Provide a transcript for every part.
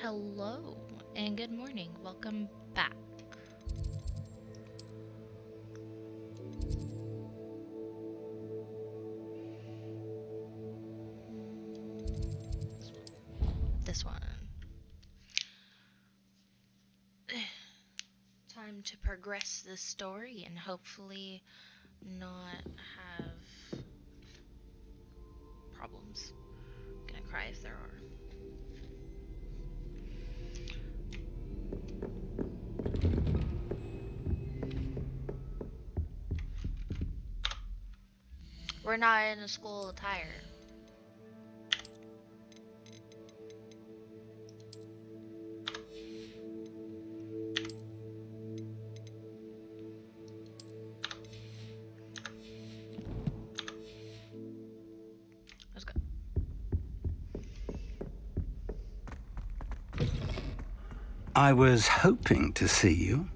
Hello and good morning. Welcome back. This one. Time to progress this story and hopefully not have problems. I'm gonna cry if there are. We're not in a school attire. Let's go. I was hoping to see you.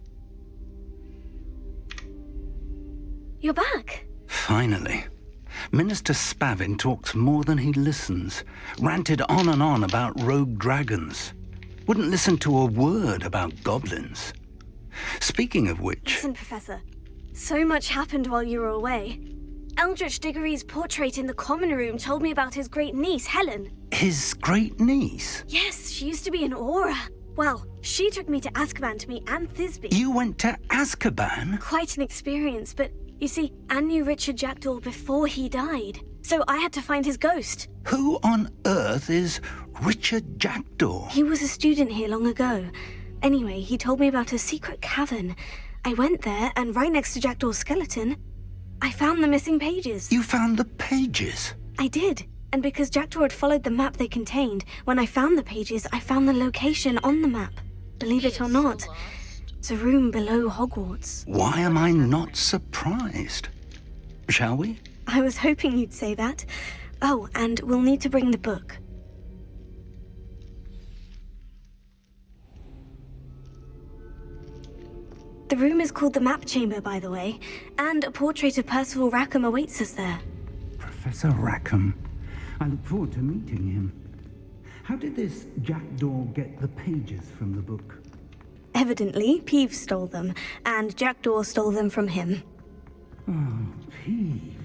You're back. Finally. Minister Spavin talks more than he listens. Ranted on and on about rogue dragons. Wouldn't listen to a word about goblins. Speaking of which... Listen, Professor. So much happened while you were away. Eldritch Diggory's portrait in the common room told me about his great niece, Helen. His great niece? Yes, she used to be an Aura. Well, she took me to Azkaban to meet Anne Thisbe. You went to Azkaban? Quite an experience, but you see, Anne knew Richard Jackdaw before he died. So I had to find his ghost. Who on earth is Richard Jackdaw? He was a student here long ago. Anyway, he told me about a secret cavern. I went there, and right next to Jackdaw's skeleton, I found the missing pages. You found the pages? I did. And because Jackdaw had followed the map they contained, when I found the pages, I found the location on the map. Believe it or not, it's a room below Hogwarts. Why am I not surprised? Shall we? I was hoping you'd say that. Oh, and we'll need to bring the book. The room is called the Map Chamber, by the way, and a portrait of Percival Rackham awaits us there. Professor Rackham. I look forward to meeting him. How did this Jackdaw get the pages from the book? Evidently, Peeves stole them, and Jackdaw stole them from him. Oh, Peeves.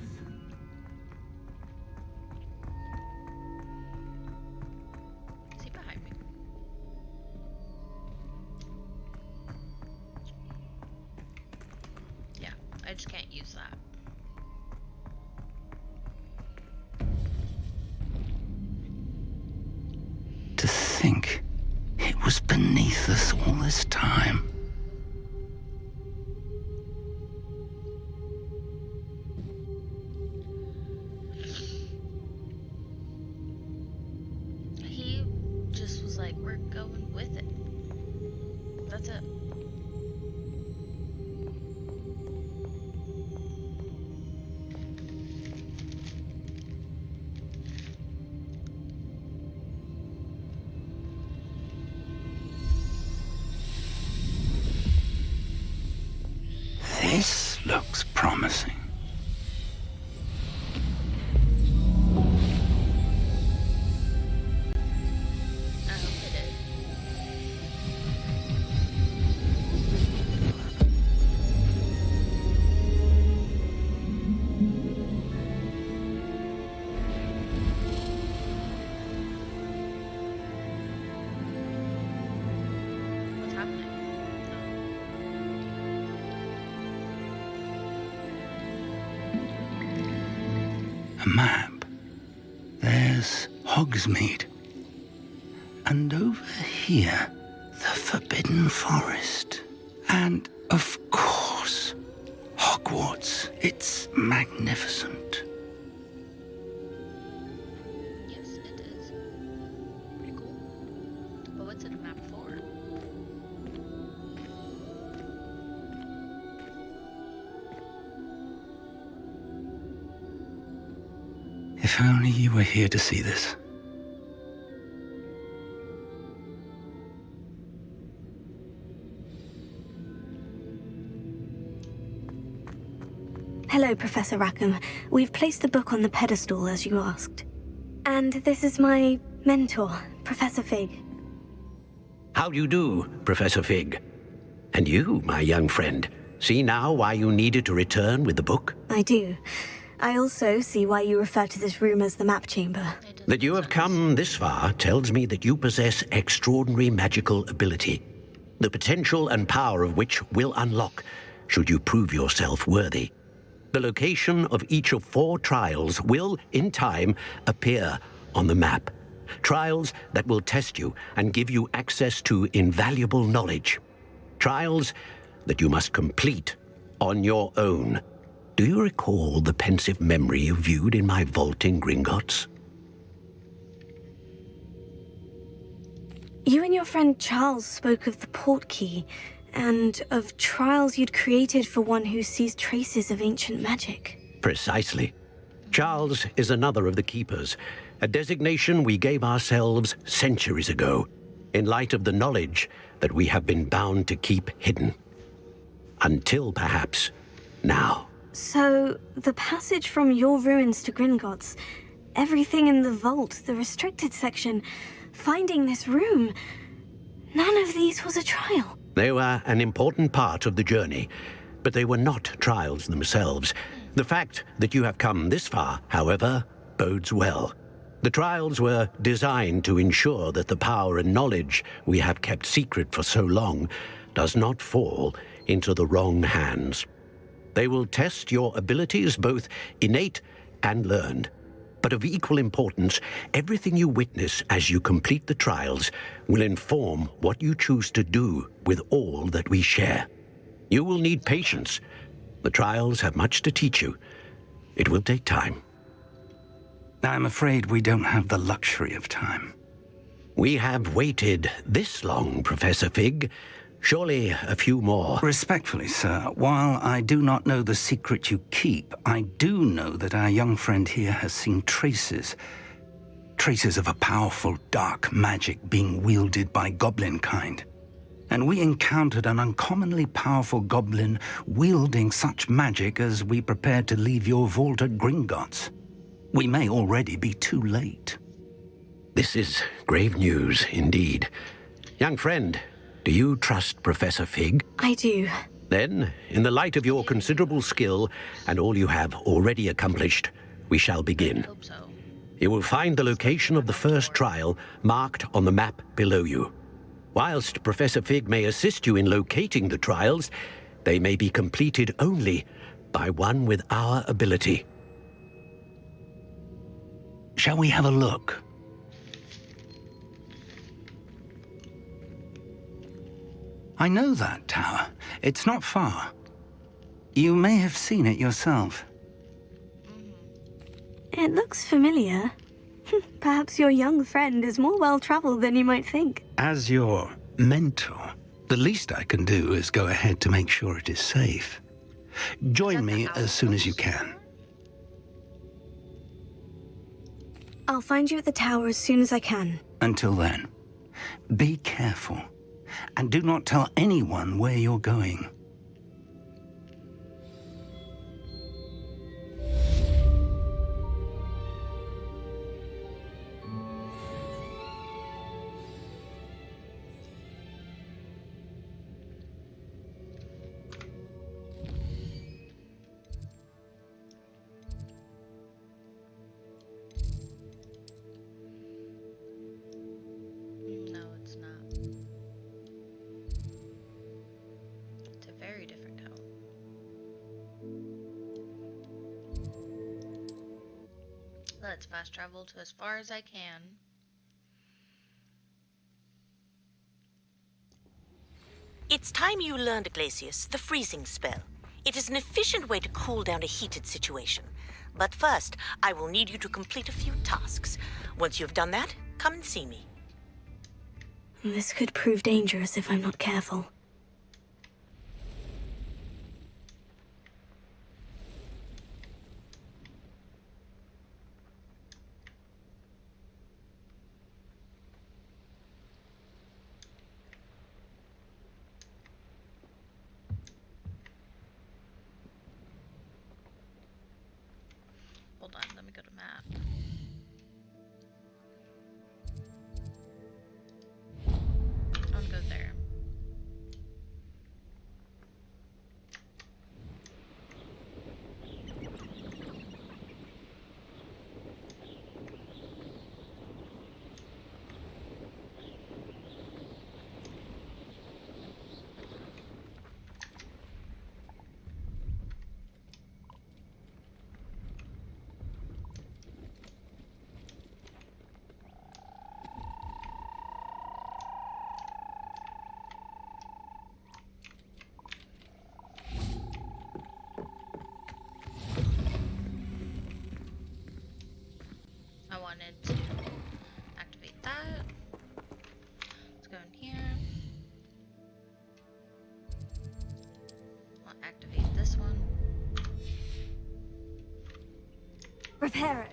Is he behind me? Yeah, I just can't use that. To think it was beneath us all this time. He just was like, we're going with it. That's it. This looks promising. I hope it is. What's happening? A map. There's Hogsmeade. And over here, the Forbidden Forest. And, of course, Hogwarts. It's magnificent. Yes, it is. Pretty cool. But what's it a map for? If only you were here to see this. Hello, Professor Rackham. We've placed the book on the pedestal, as you asked. And this is my mentor, Professor Fig. How do you do, Professor Fig? And you, my young friend, see now why you needed to return with the book? I do. I also see why you refer to this room as the map chamber. That you have come this far tells me that you possess extraordinary magical ability, the potential and power of which will unlock should you prove yourself worthy. The location of each of 4 trials will, in time, appear on the map. Trials that will test you and give you access to invaluable knowledge. Trials that you must complete on your own. Do you recall the pensive memory you viewed in my vault in Gringotts? You and your friend Charles spoke of the port key, and of trials you'd created for one who sees traces of ancient magic. Precisely. Charles is another of the keepers, a designation we gave ourselves centuries ago, in light of the knowledge that we have been bound to keep hidden. Until, perhaps, now. So, the passage from your ruins to Gringotts, everything in the vault, the restricted section, finding this room, none of these was a trial. They were an important part of the journey, but they were not trials themselves. The fact that you have come this far, however, bodes well. The trials were designed to ensure that the power and knowledge we have kept secret for so long does not fall into the wrong hands. They will test your abilities, both innate and learned. But of equal importance, everything you witness as you complete the trials will inform what you choose to do with all that we share. You will need patience. The trials have much to teach you. It will take time. I'm afraid we don't have the luxury of time. We have waited this long, Professor Fig. Surely a few more. Respectfully, sir, while I do not know the secret you keep, I do know that our young friend here has seen traces. Traces of a powerful dark magic being wielded by goblin kind. And we encountered an uncommonly powerful goblin wielding such magic as we prepared to leave your vault at Gringotts. We may already be too late. This is grave news indeed. Young friend, do you trust Professor Fig? I do. Then, in the light of your considerable skill and all you have already accomplished, we shall begin. Hope so. You will find the location of the first trial marked on the map below you. Whilst Professor Fig may assist you in locating the trials, they may be completed only by one with our ability. Shall we have a look? I know that tower. It's not far. You may have seen it yourself. It looks familiar. Perhaps your young friend is more well-traveled than you might think. As your mentor, the least I can do is go ahead to make sure it is safe. Join me as soon as you can. I'll find you at the tower as soon as I can. Until then, be careful. And do not tell anyone where you're going. No, it's not. It's a very different town. Let's fast travel to as far as I can. It's time you learned, Glacius, the freezing spell. It is an efficient way to cool down a heated situation. But first, I will need you to complete a few tasks. Once you've done that, come and see me. This could prove dangerous if I'm not careful. Hold on, let me go to map. I'm gonna go wanted to activate that. Let's go in here. I'll activate this one. Reparo.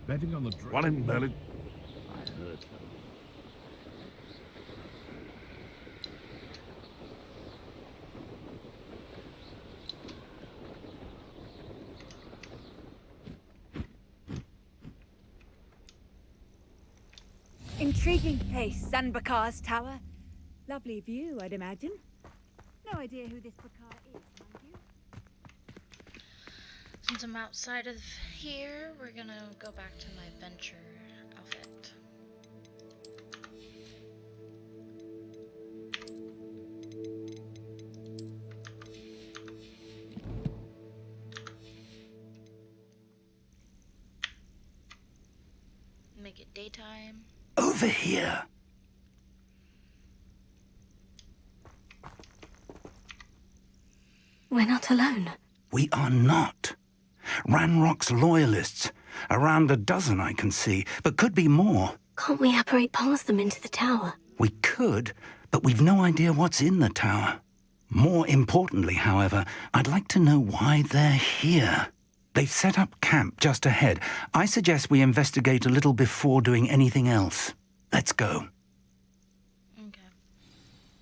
Betting on the What in Berlin? I heard so. Intriguing place, Sanbakar's tower. Lovely view, I'd imagine. No idea who this Bakar is, mind you. Since I'm outside of here, we're gonna go back to my venture outfit. Make it daytime. Over here. We're not alone. We are not. Ranrock's loyalists. Around a dozen I can see, but could be more. Can't we apparate past them into the tower? We could, but we've no idea what's in the tower. More importantly, however, I'd like to know why they're here. They've set up camp just ahead. I suggest we investigate a little before doing anything else. Let's go. Okay.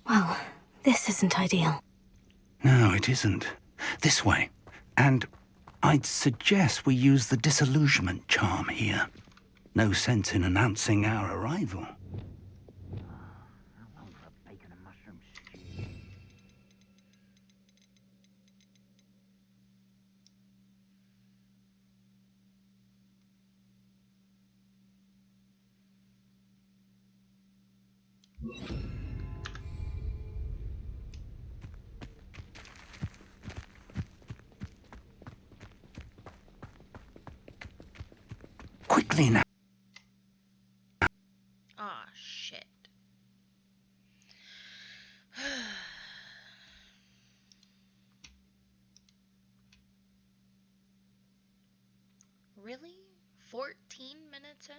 Well, this isn't ideal. No, it isn't. This way. And I'd suggest we use the disillusionment charm here. No sense in announcing our arrival. Quickly now. Aw, shit. Really? 14 minutes in?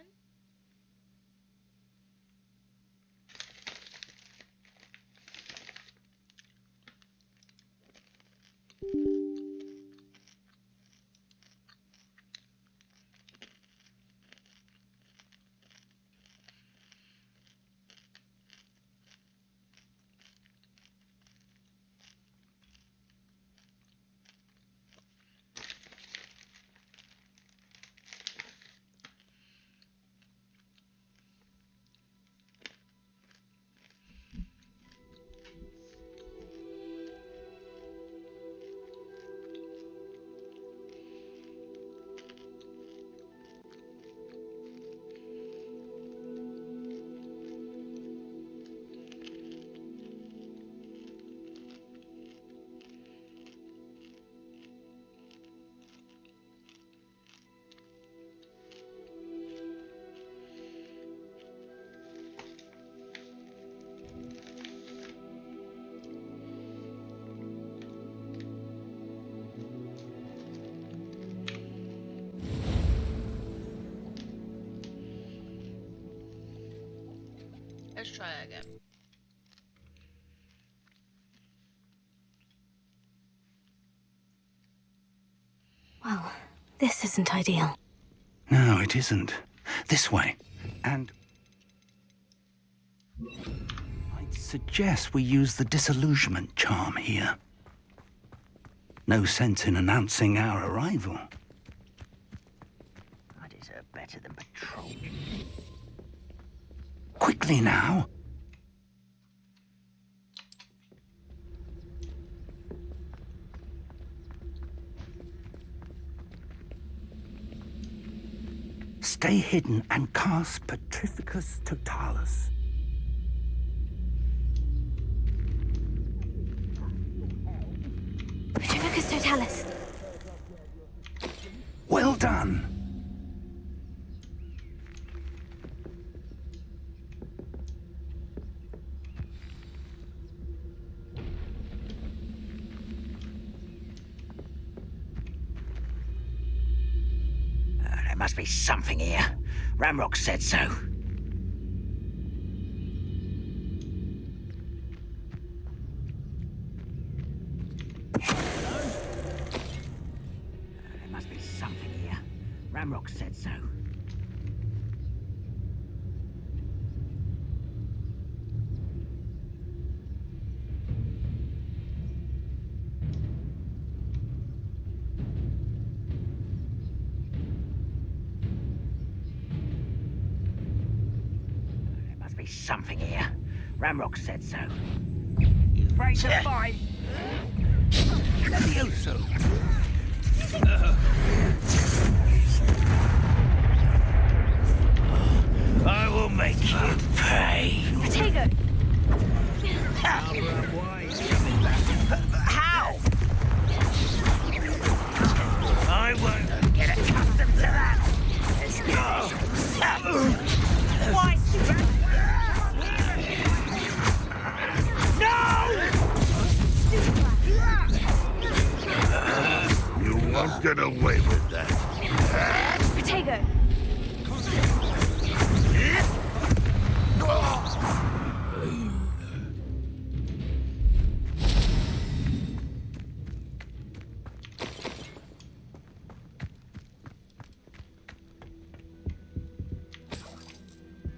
Let's try again. Well, this isn't ideal. No, it isn't. This way. And I'd suggest we use the disillusionment charm here. No sense in announcing our arrival. That is Better than patrol. Quickly now. Stay hidden and cast Petrificus Totalis. Petrificus Totalis. Well done. There must be something here. Ramrock said so. There must be something here. Ramrock said so. Something here. Ramrock said so. You ready to fight? Levioso. I will make you pay. Protego! How? I won't get accustomed to that. Let's go. Why, Stuart? You won't get away with that. Protego!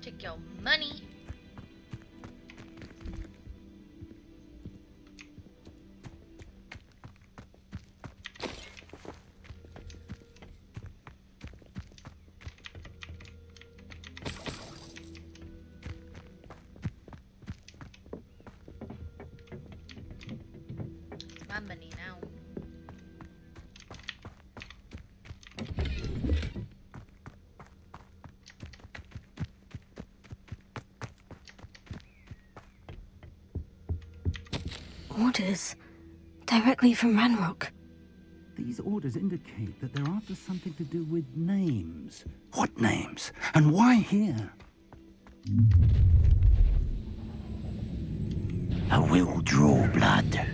Take your money. My money now. Orders. Directly from Ranrock. These orders indicate that they're after something to do with names. What names? And why here? I will draw blood.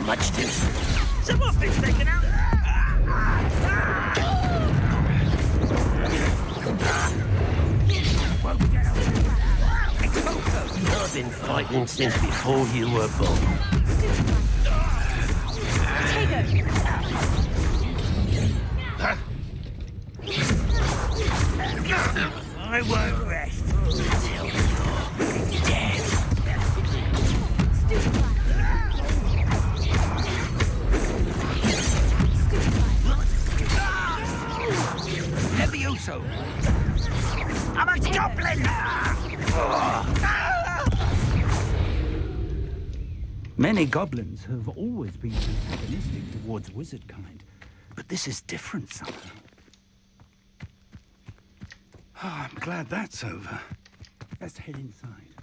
Much too. Someone's been taken out. I've been fighting since before you were born. I won't rest until you're dead. Levioso! I'm a goblin! Many goblins have always been antagonistic towards wizard kind, but this is different somehow. Oh, I'm glad that's over. Let's head inside.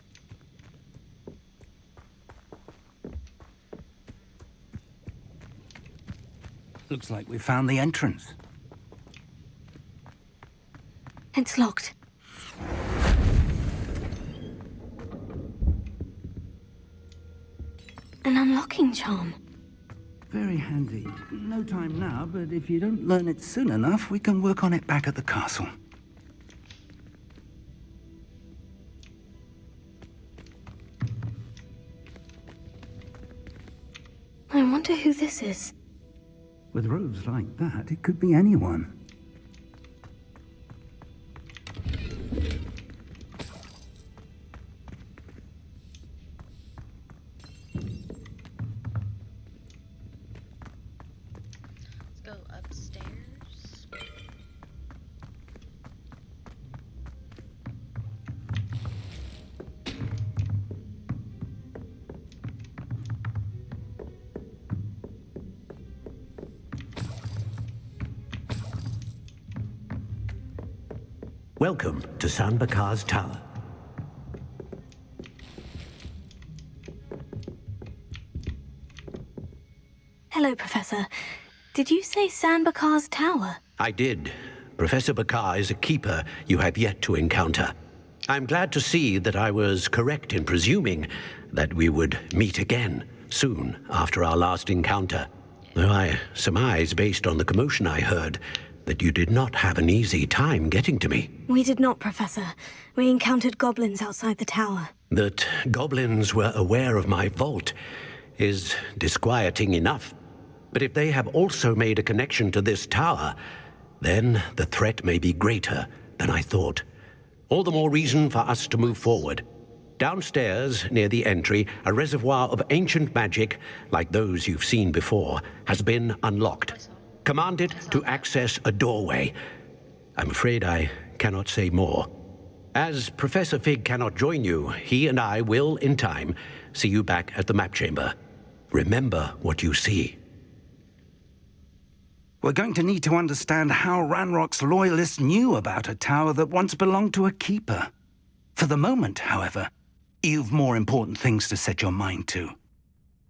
Looks like we found the entrance. It's locked. An unlocking charm. Very handy. No time now, but if you don't learn it soon enough, we can work on it back at the castle. I wonder who this is. With robes like that, it could be anyone. Welcome to Sanbakar's Tower. Hello, Professor. Did you say Sanbakar's Tower? I did. Professor Bakar is a keeper you have yet to encounter. I'm glad to see that I was correct in presuming that we would meet again soon after our last encounter. Though I surmise, based on the commotion I heard, that you did not have an easy time getting to me. We did not, Professor. We encountered goblins outside the tower. That goblins were aware of my vault is disquieting enough. But if they have also made a connection to this tower, then the threat may be greater than I thought. All the more reason for us to move forward. Downstairs, near the entry, a reservoir of ancient magic, like those you've seen before, has been unlocked. Command it to access a doorway. I'm afraid I cannot say more. As Professor Fig cannot join you, he and I will, in time, see you back at the map chamber. Remember what you see. We're going to need to understand how Ranrock's loyalists knew about a tower that once belonged to a keeper. For the moment, however, you've more important things to set your mind to.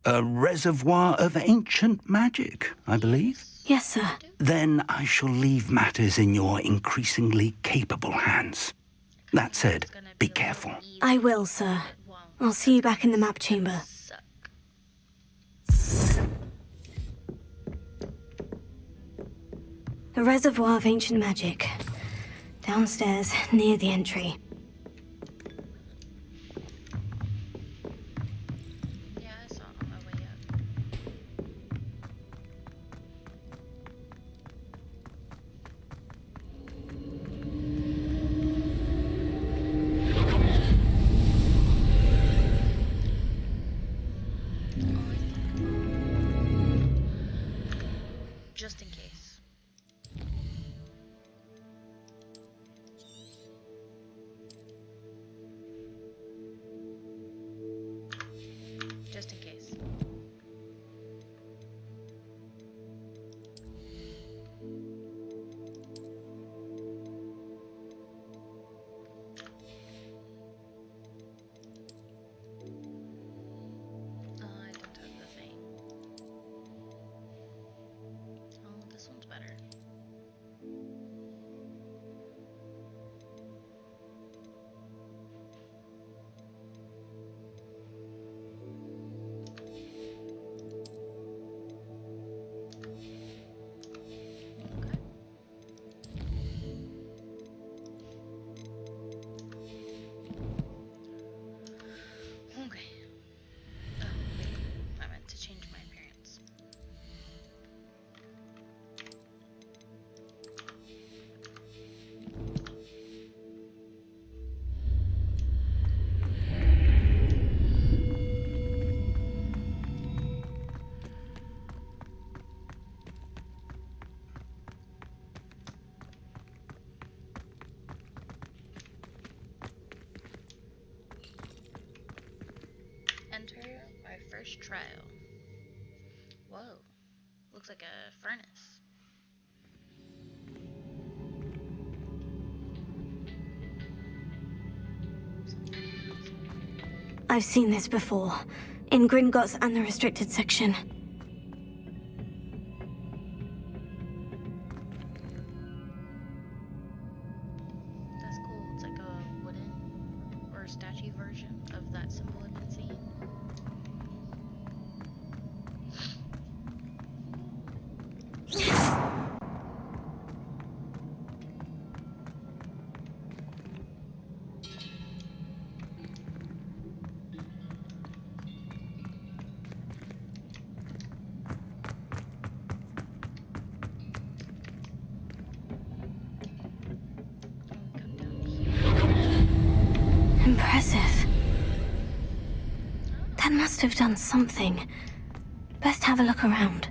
A reservoir of ancient magic, I believe? Yes, sir. Then I shall leave matters in your increasingly capable hands. That said, be careful. I will, sir. I'll see you back in the map chamber. A reservoir of ancient magic. Downstairs, near the entry. Yeah, I saw it on my way up. Just in case. Just in case. I don't have the thing. Oh, this one's better. Okay. Oh, I meant to change my appearance. Enter my first trial. Whoa, looks like a furnace. I've seen this before. In Gringotts and the restricted section. That's cool. It's like a wooden or statue version of that symbol I've been seeing. Come down here. Impressive. That must have done something. Best have a look around.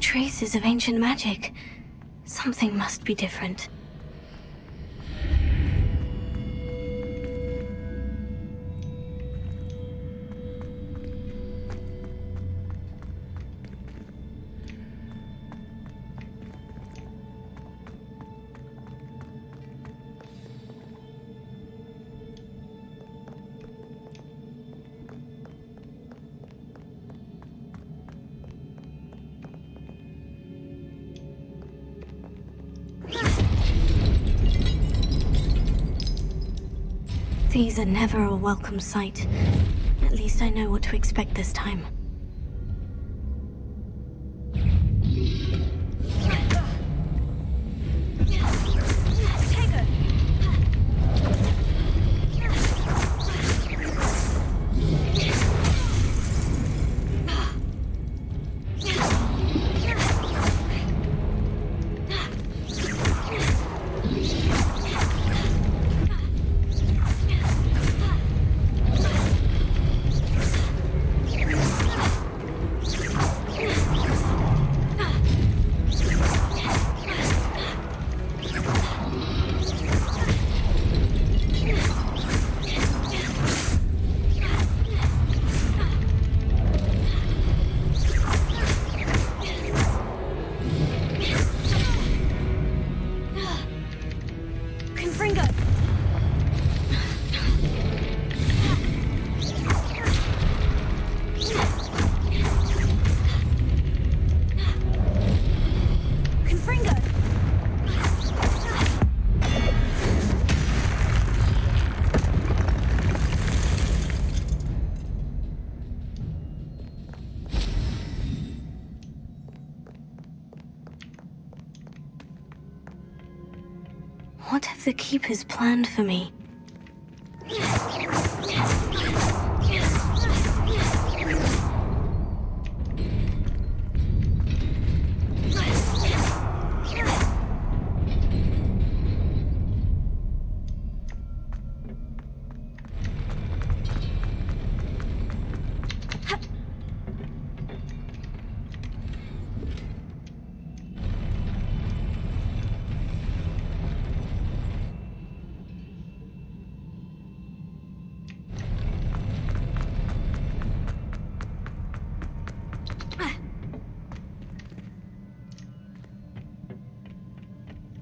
traces of ancient magic. Something must be different. These are never a welcome sight. At least I know what to expect this time. What have the Keepers planned for me?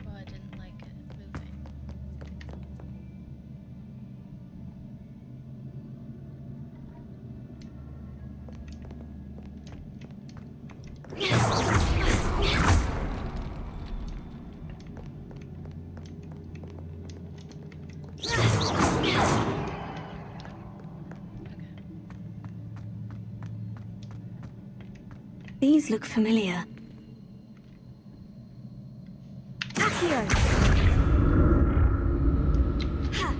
Well, I didn't like it moving. These look familiar. Accio! Ha!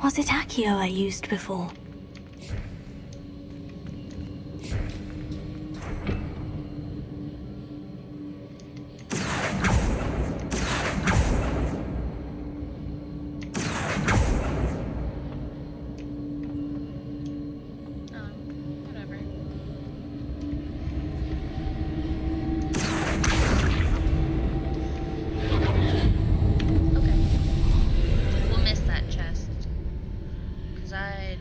Was it Accio I used before? Whatever. Okay. We'll miss that chest. Because I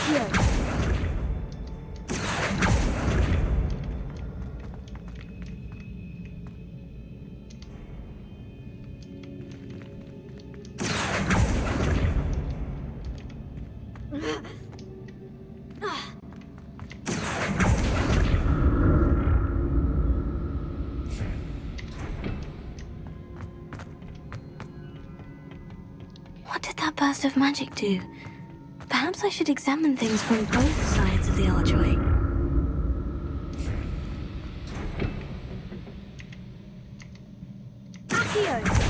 Accio! What did that burst of magic do? Perhaps I should examine things from both sides of the archway. Accio!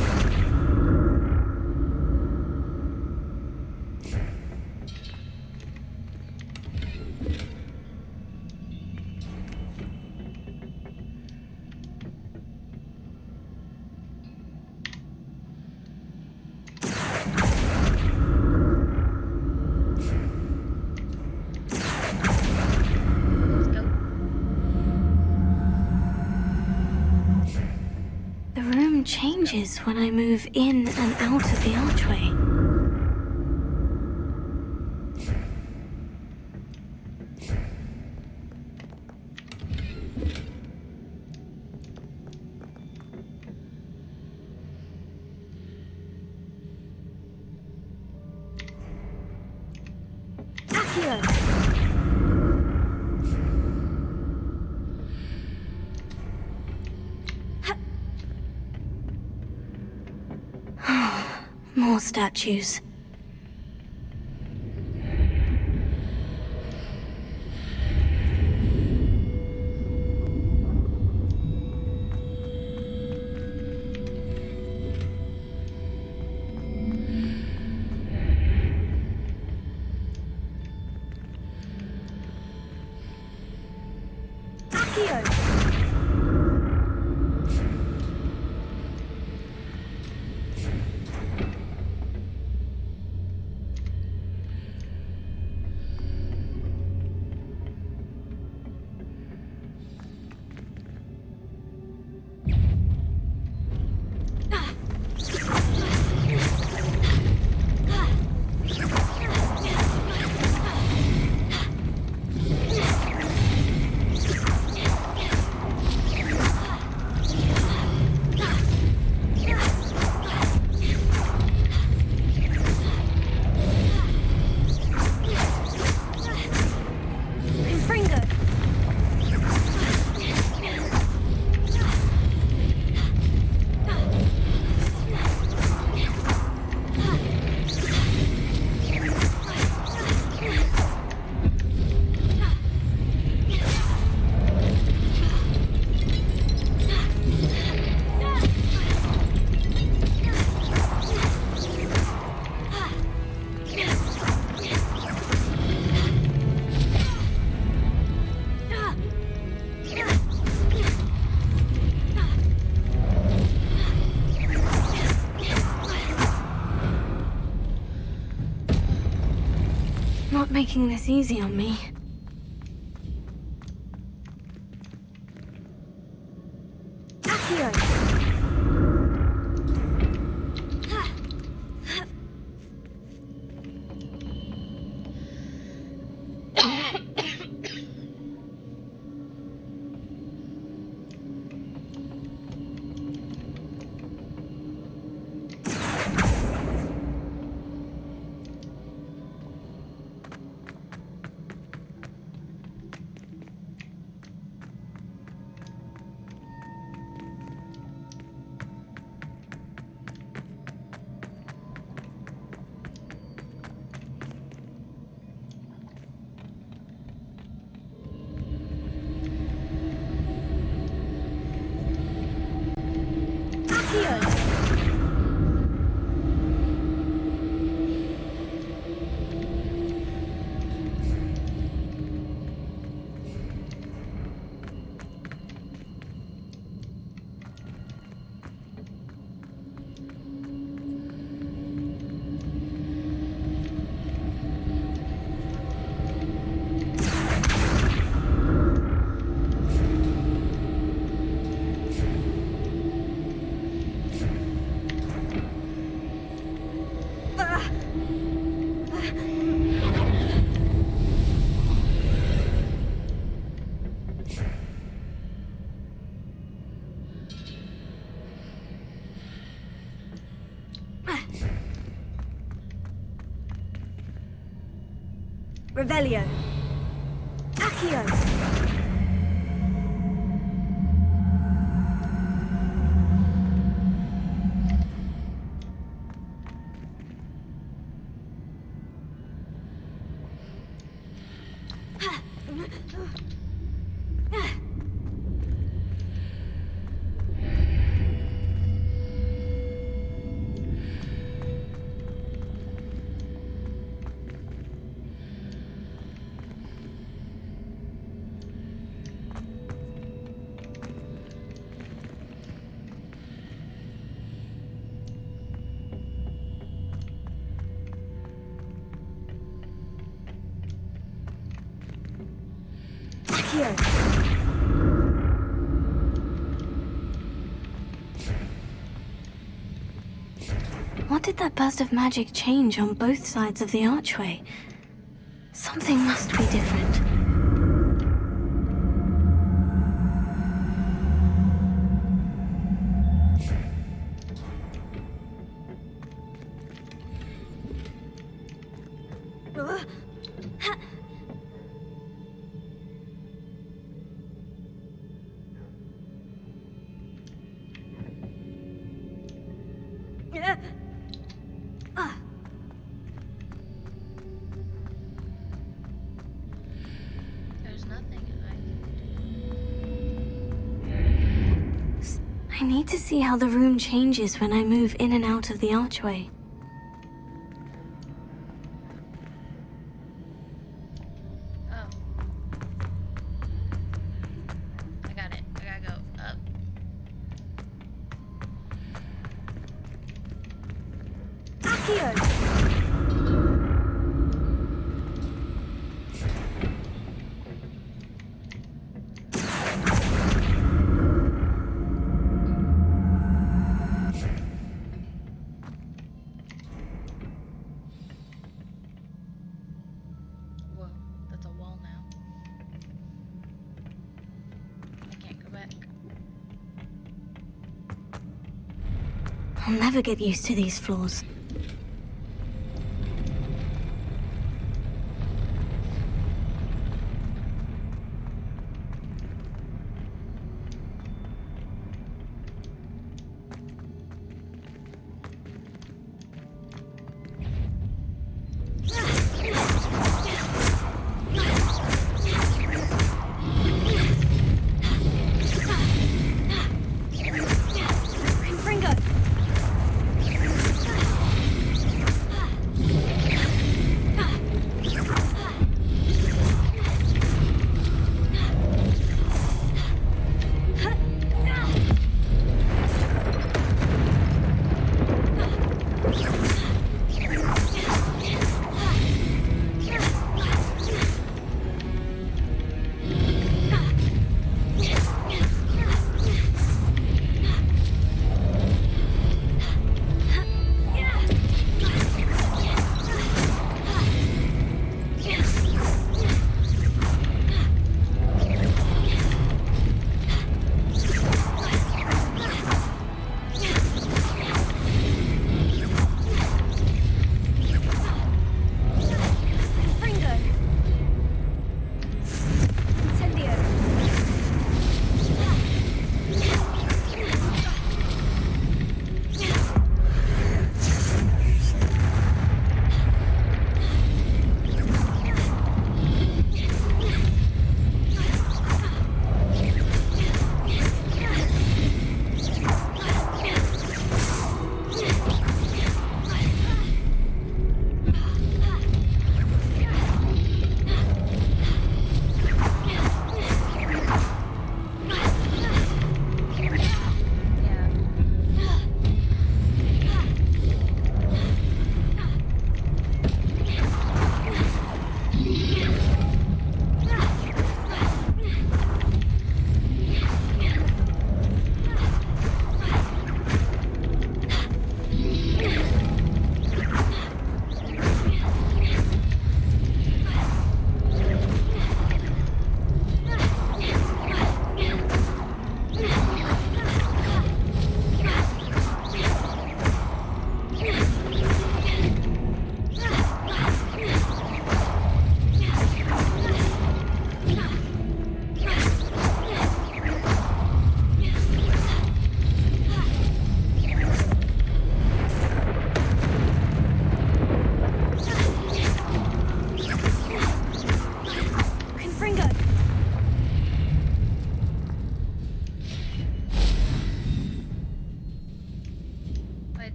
Let's go. The room changes when I move in and out of the archway. Accio! More statues. Accio! Not making this easy on me. Accio! Revelio. Accio. Accio. What did that burst of magic change on both sides of the archway? Something must be different. There's nothing. I need to see how the room changes when I move in and out of the archway. Oh. I got it. I gotta go up. Accio! Whoa, that's a wall now. I can't go back. I'll never get used to these floors. Ringo!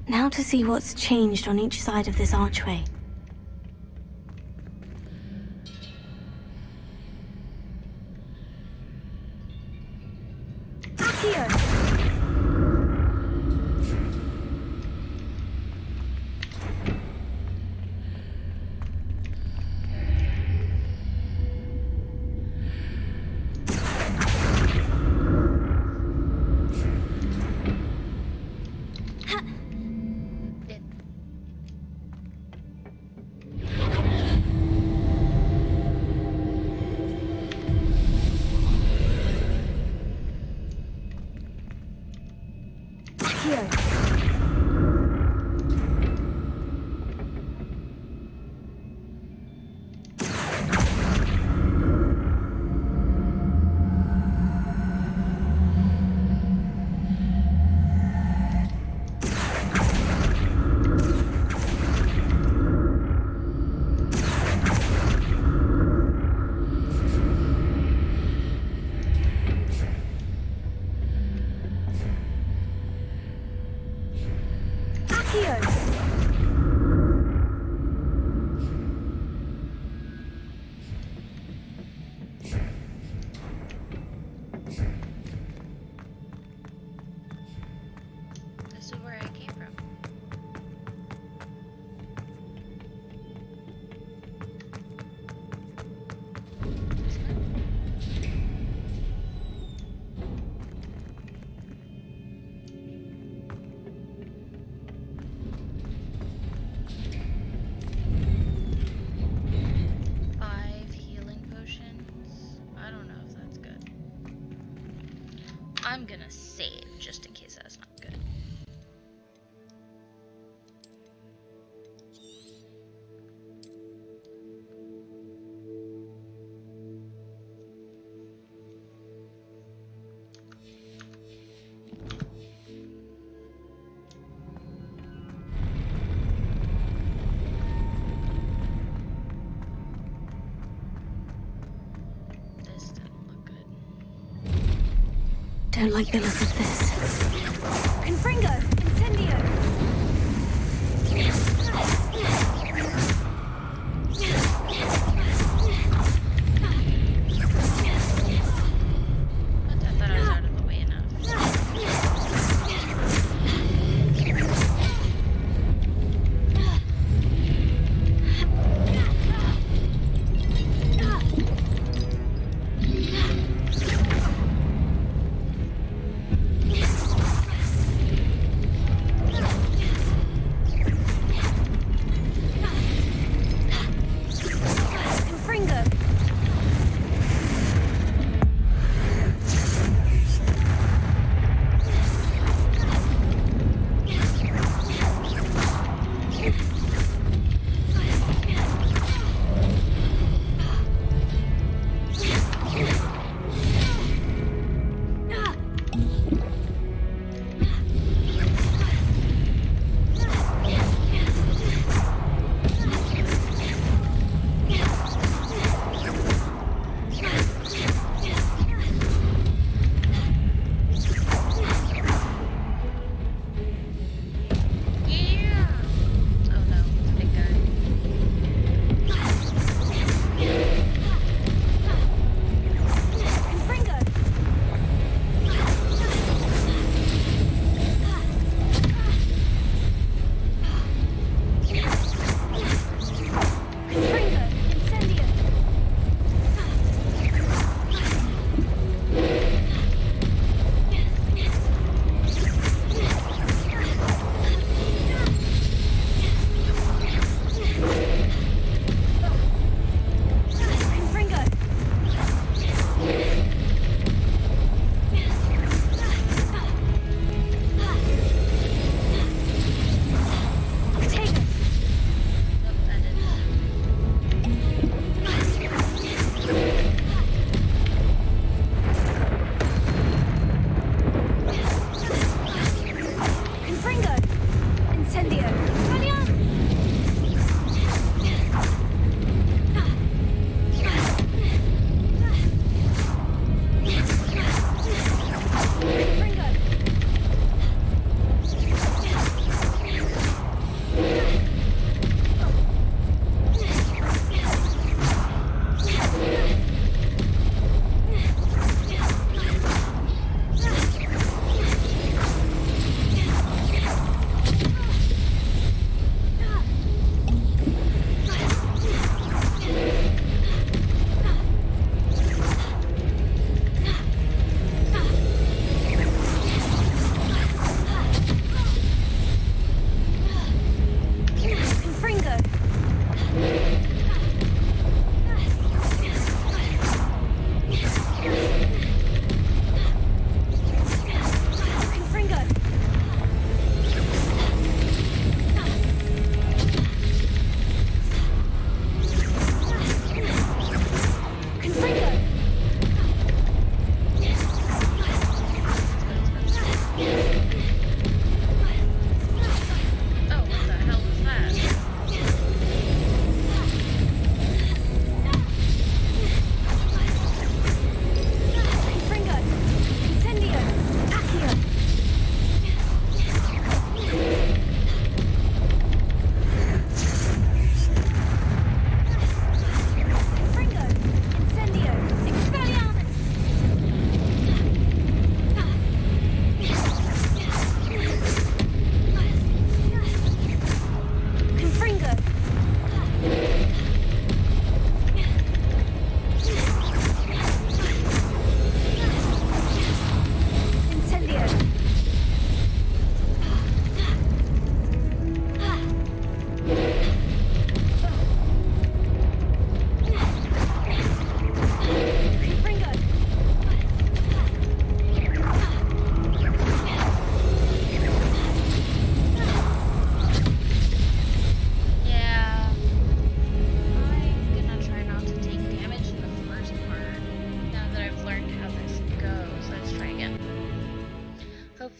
Now to see what's changed on each side of this archway. This is where I came from. I'm gonna save just in case that's not good. This didn't look good. Don't like the look of this. Confringo! Incendio! But I thought I was out of the way enough.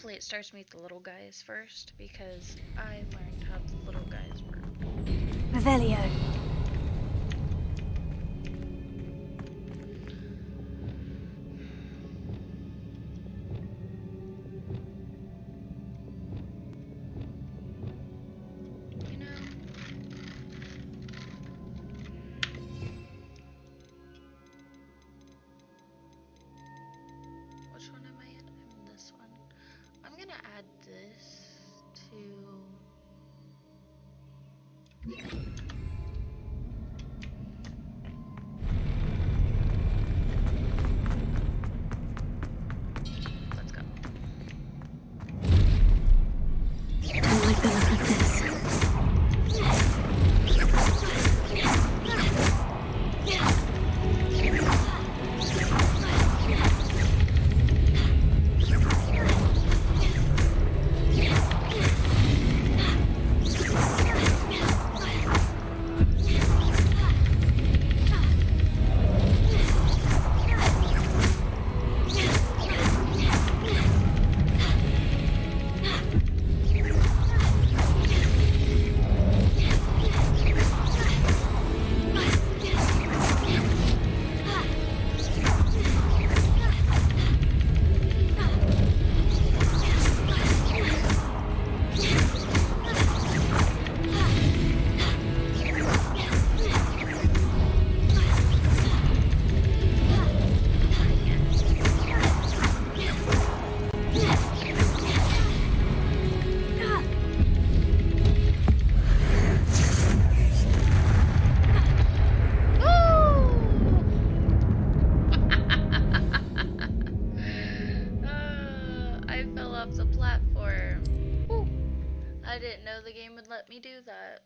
hopefully it starts me with the little guys first, because I learned how the little guys work. Revelio. You know, which one am I in? I'm in this one. I'm gonna add this to... Let's go. Don't like the look of this. I fell off the platform. Woo. I didn't know the game would let me do that.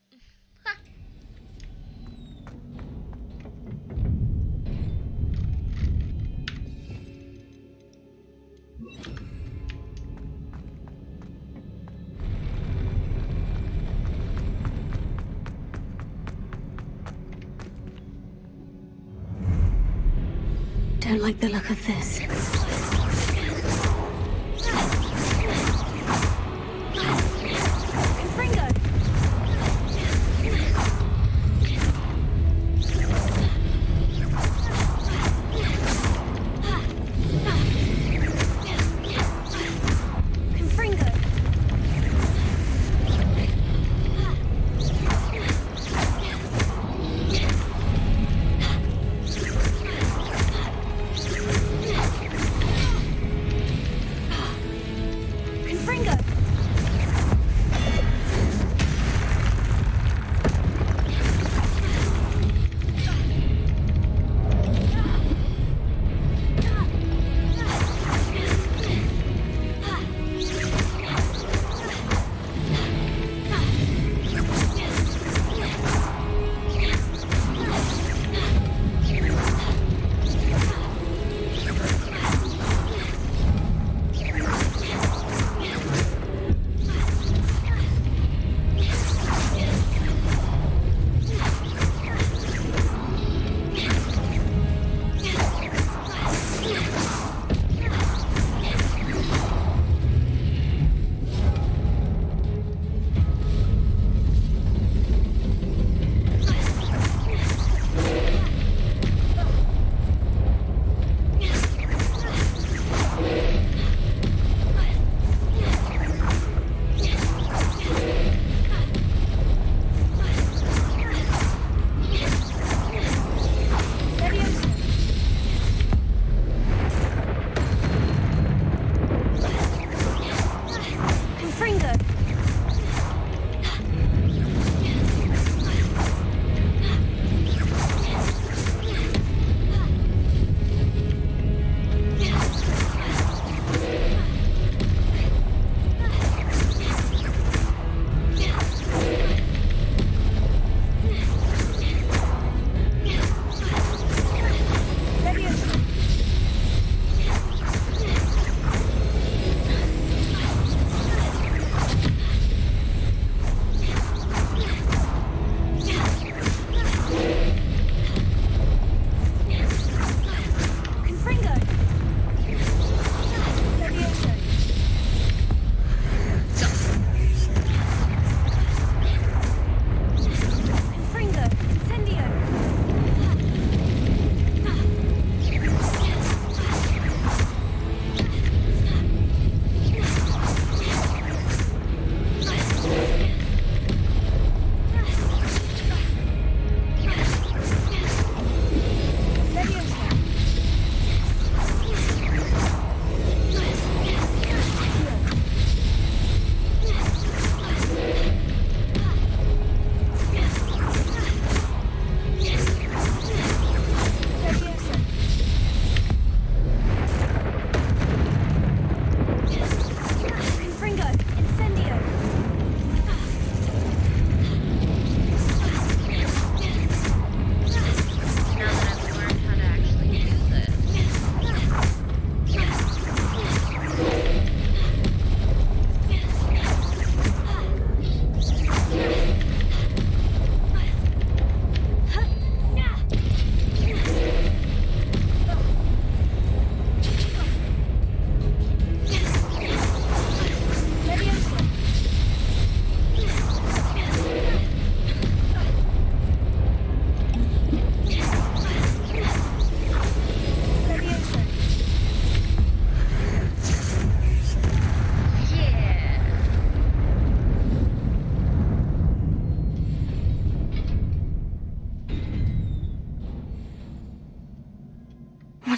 Don't like the look of this. Confringo! Confringo!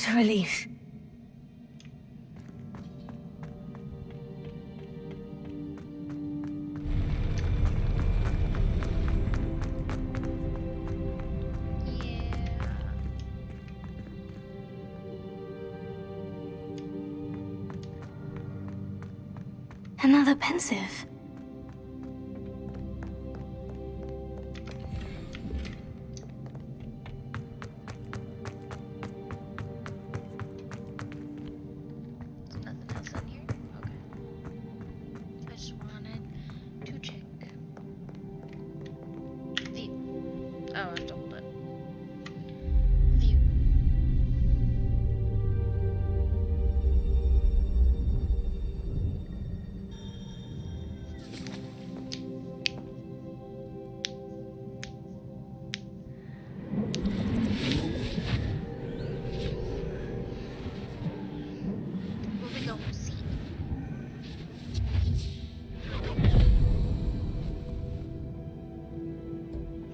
What a relief. Yeah. Another pensive. There's nothing else in here? Okay. I just wanted to check. View. Oh, I have to hold it. View. What we gonna see?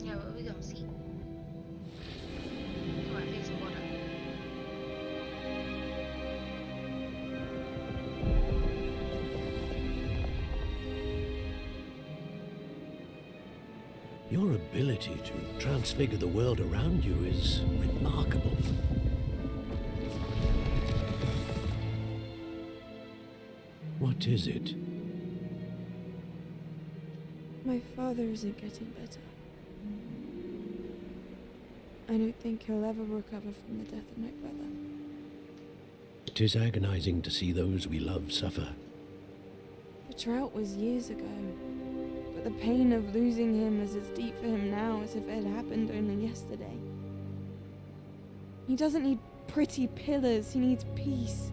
Yeah, what we gonna see? Oh, I think some water. Your ability to transfigure the world around you is remarkable. What is it? My father isn't getting better. I don't think he'll ever recover from the death of my brother. It is agonizing to see those we love suffer. The drought was years ago, but the pain of losing him is as deep for him now as if it had happened only yesterday. He doesn't need pretty pillars, he needs peace.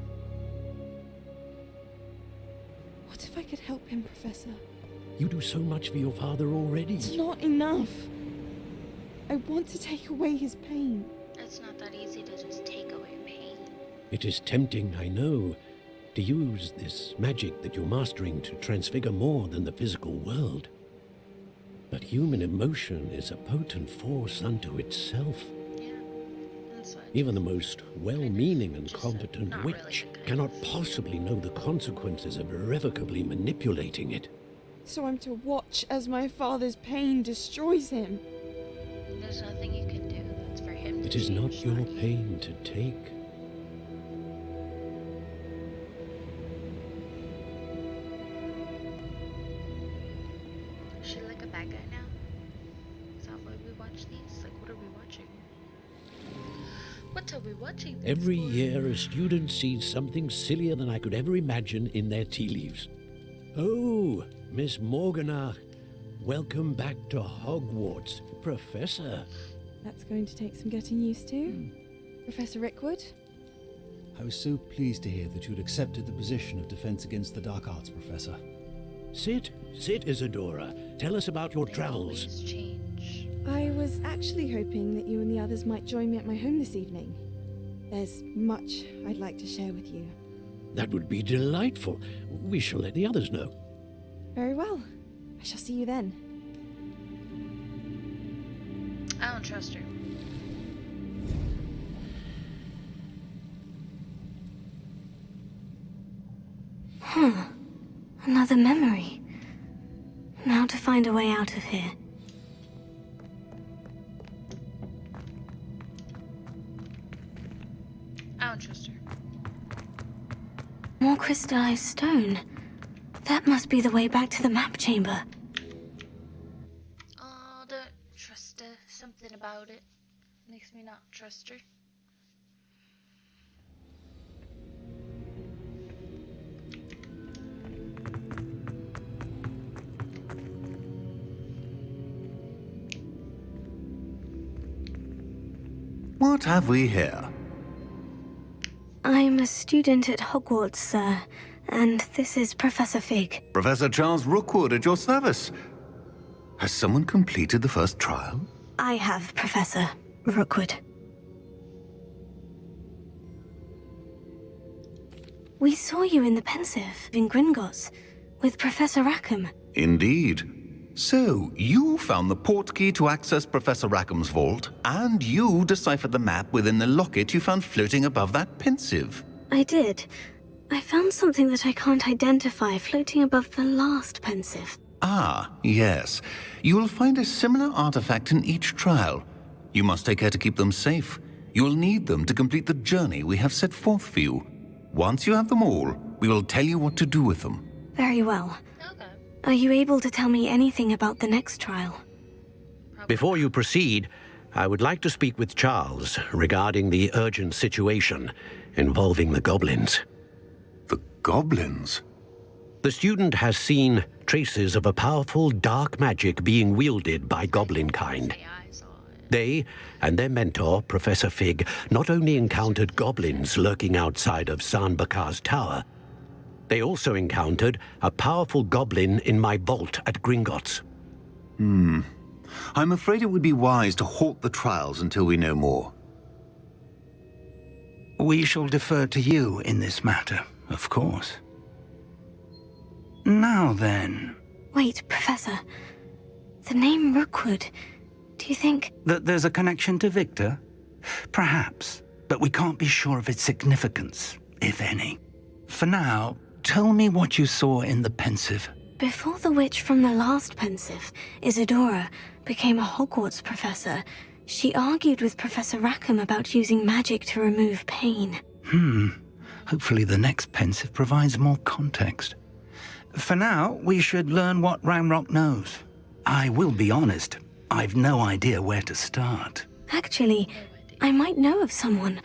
What if I could help him, Professor? You do so much for your father already. It's not enough. I want to take away his pain. It's not that easy to just take away pain. It is tempting, I know, to use this magic that you're mastering to transfigure more than the physical world. But human emotion is a potent force unto itself. Yeah. That's what Even the most well-meaning and Just competent not really witch good. cannot possibly know the consequences of irrevocably manipulating it. So I'm to watch as my father's pain destroys him. There's nothing you can do that's for him to It is not change, your you. pain to take. Is she like a bad guy now? Is that why we watch these? Like, what are we watching? What are we watching? these Every for? year a student sees something sillier than I could ever imagine in their tea leaves. Oh, Miss Morganach, welcome back to Hogwarts, Professor. That's going to take some getting used to. Professor Rickwood? I was so pleased to hear that you'd accepted the position of Defense Against the Dark Arts, Professor. Sit, Isadora. Tell us about your They travels. always change. I was actually hoping that you and the others might join me at my home this evening. There's much I'd like to share with you. That would be delightful. We shall let the others know. Very well. I shall see you then. I don't trust her. Another memory. Now to find a way out of here. I don't trust her. More crystallized stone. That must be the way back to the map chamber. Oh, don't trust her. Something about it makes me not trust her. What have we here? I'm a student at Hogwarts, sir, and this is Professor Fig. Professor Charles Rookwood at your service. Has someone completed the first trial? I have, Professor Rookwood. We saw you in the Pensive in Gringotts with Professor Rackham. Indeed. So, you found the portkey to access Professor Rackham's vault, and you deciphered the map within the locket you found floating above that pensive. I did. I found something that I can't identify floating above the last pensive. Ah, yes. You will find a similar artifact in each trial. You must take care to keep them safe. You will need them to complete the journey we have set forth for you. Once you have them all, we will tell you what to do with them. Very well. Okay. Are you able to tell me anything about the next trial? Before you proceed, I would like to speak with Charles regarding the urgent situation involving the goblins. The goblins? The student has seen traces of a powerful dark magic being wielded by goblin kind. They and their mentor, Professor Fig, not only encountered goblins lurking outside of Sanbakar's tower, they also encountered a powerful goblin in my vault at Gringotts. I'm afraid it would be wise to halt the trials until we know more. We shall defer to you in this matter, of course. Now then... Wait, Professor. The name Rookwood. Do you think... That there's a connection to Victor? Perhaps, but we can't be sure of its significance, if any. For now, tell me what you saw in the pensive. Before the witch from the last pensive, Isadora, became a Hogwarts professor, she argued with Professor Rackham about using magic to remove pain. Hopefully the next pensive provides more context. For now, we should learn what Ramrock knows. I will be honest, I've no idea where to start. Actually, I might know of someone.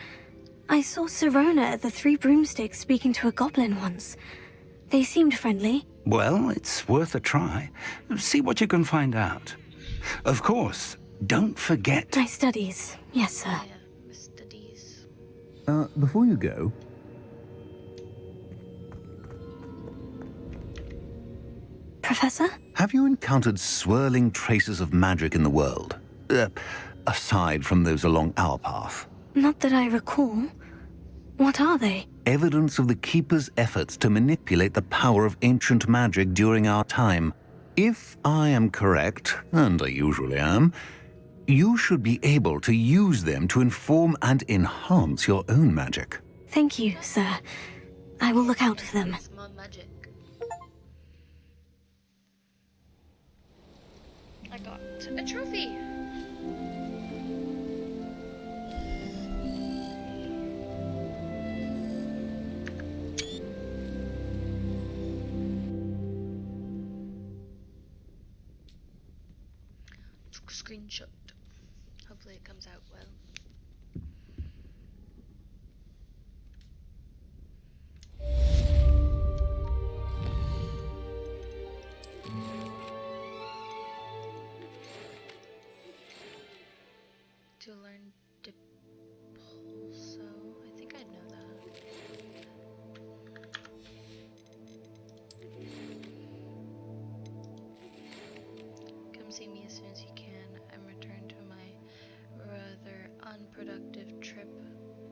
I saw Sirona at the Three Broomsticks speaking to a goblin once. They seemed friendly. Well, it's worth a try. See what you can find out. Of course, don't forget... My studies. Yes, sir. Yeah, studies. Before you go... Professor? Have you encountered swirling traces of magic in the world? Aside from those along our path? Not that I recall. What are they? Evidence of the Keeper's efforts to manipulate the power of ancient magic during our time. If I am correct, and I usually am, you should be able to use them to inform and enhance your own magic. Thank you, sir. I will look out for them. Small magic. I got a trophy. Screenshot. Hopefully it comes out well. To learn Depulso. I think I know that. Come see me as soon as you can. I'm returned to my rather unproductive trip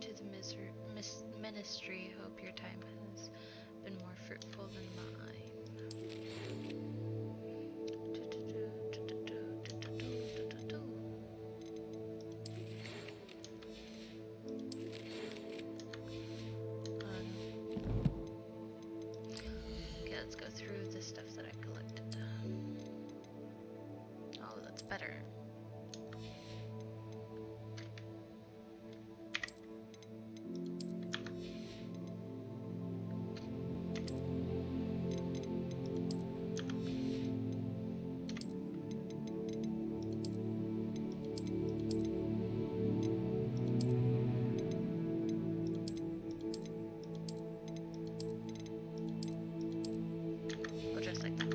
to the ministry. Hope your time has been more fruitful than okay, let's go through the stuff that I collected. Oh, that's better. Or just like that.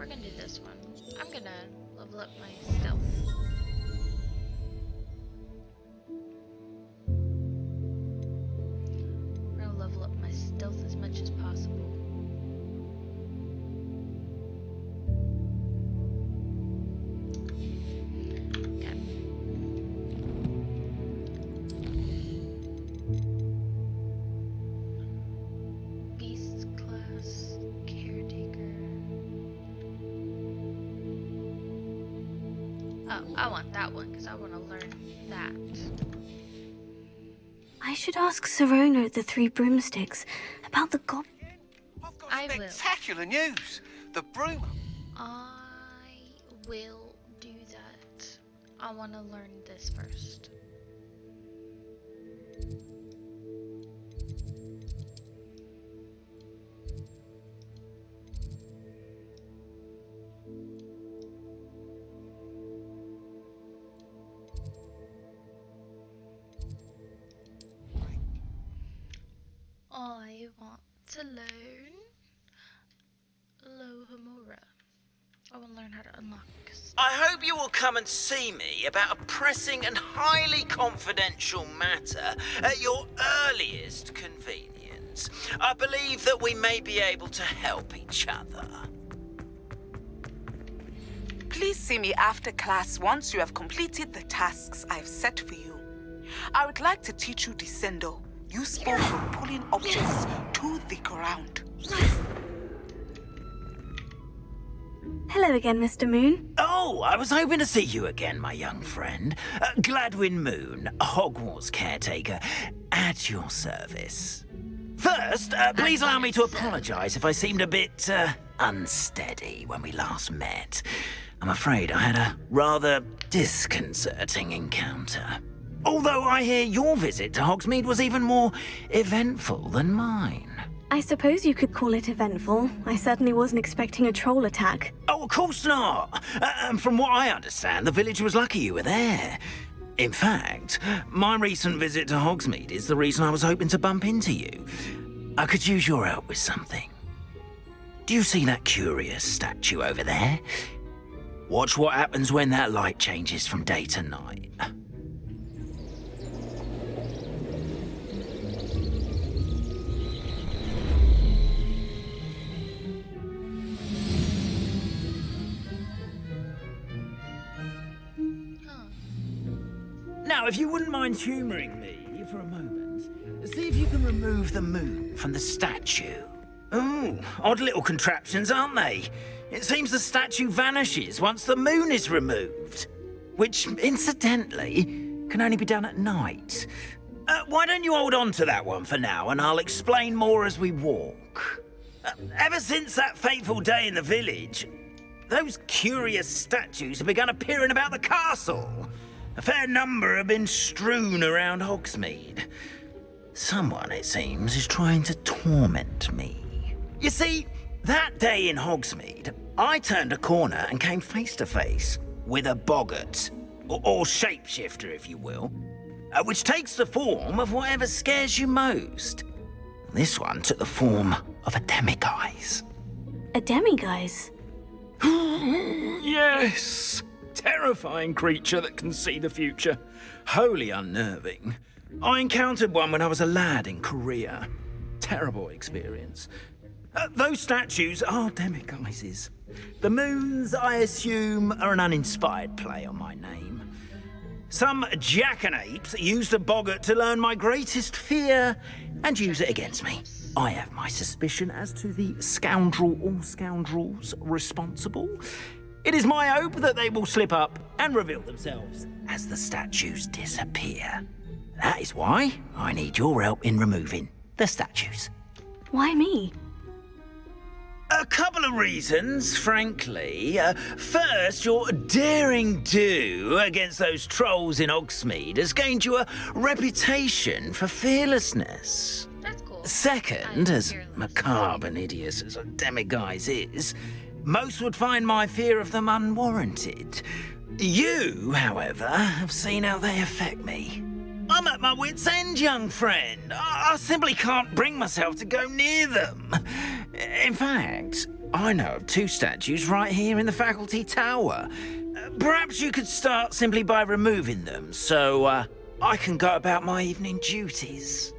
gonna do this one. I'm gonna level up my stealth. We're gonna level up my stealth as much as possible. I want that one because I want to learn that. I should ask Serona at the Three Broomsticks about the gob. I will. Spectacular news! The broom. I will do that. I want to learn this first. I want to learn Lohomora. I want to learn how to unlock stuff. I hope you will come and see me about a pressing and highly confidential matter at your earliest convenience. I believe that we may be able to help each other. Please see me after class once you have completed the tasks I've set for you. I would like to teach you Descendo, useful for pulling objects to the ground. Hello again, Mr. Moon. Oh, I was hoping to see you again, my young friend. Gladwin Moon, Hogwarts caretaker, at your service. First, please allow me to apologize if I seemed a bit unsteady when we last met. I'm afraid I had a rather disconcerting encounter. Although I hear your visit to Hogsmeade was even more eventful than mine. I suppose you could call it eventful. I certainly wasn't expecting a troll attack. Oh, of course not. From what I understand, the village was lucky you were there. In fact, my recent visit to Hogsmeade is the reason I was hoping to bump into you. I could use your help with something. Do you see that curious statue over there? Watch what happens when that light changes from day to night. Now, if you wouldn't mind humouring me for a moment, see if you can remove the moon from the statue. Ooh, odd little contraptions, aren't they? It seems the statue vanishes once the moon is removed, which, incidentally, can only be done at night. Why don't you hold on to that one for now, and I'll explain more as we walk. Ever since that fateful day in the village, those curious statues have begun appearing about the castle. A fair number have been strewn around Hogsmeade. Someone, it seems, is trying to torment me. You see, that day in Hogsmeade, I turned a corner and came face to face with a boggart, or shapeshifter, if you will, which takes the form of whatever scares you most. This one took the form of a demiguise. A demiguise? Yes! Terrifying creature that can see the future. Wholly unnerving. I encountered one when I was a lad in Korea. Terrible experience. Those statues are demiguises. The moons, I assume, are an uninspired play on my name. Some jackanapes used a boggart to learn my greatest fear and use it against me. I have my suspicion as to the scoundrel or scoundrels responsible. It is my hope that they will slip up and reveal themselves as the statues disappear. That is why I need your help in removing the statues. Why me? A couple of reasons, frankly. First, your daring do against those trolls in Hogsmeade has gained you a reputation for fearlessness. That's cool. Second, as macabre and hideous as a demiguise is, most would find my fear of them unwarranted. You, however, have seen how they affect me. I'm at my wit's end, young friend. I simply can't bring myself to go near them. In fact, I know of 2 statues right here in the faculty tower. Perhaps you could start simply by removing them, so I can go about my evening duties.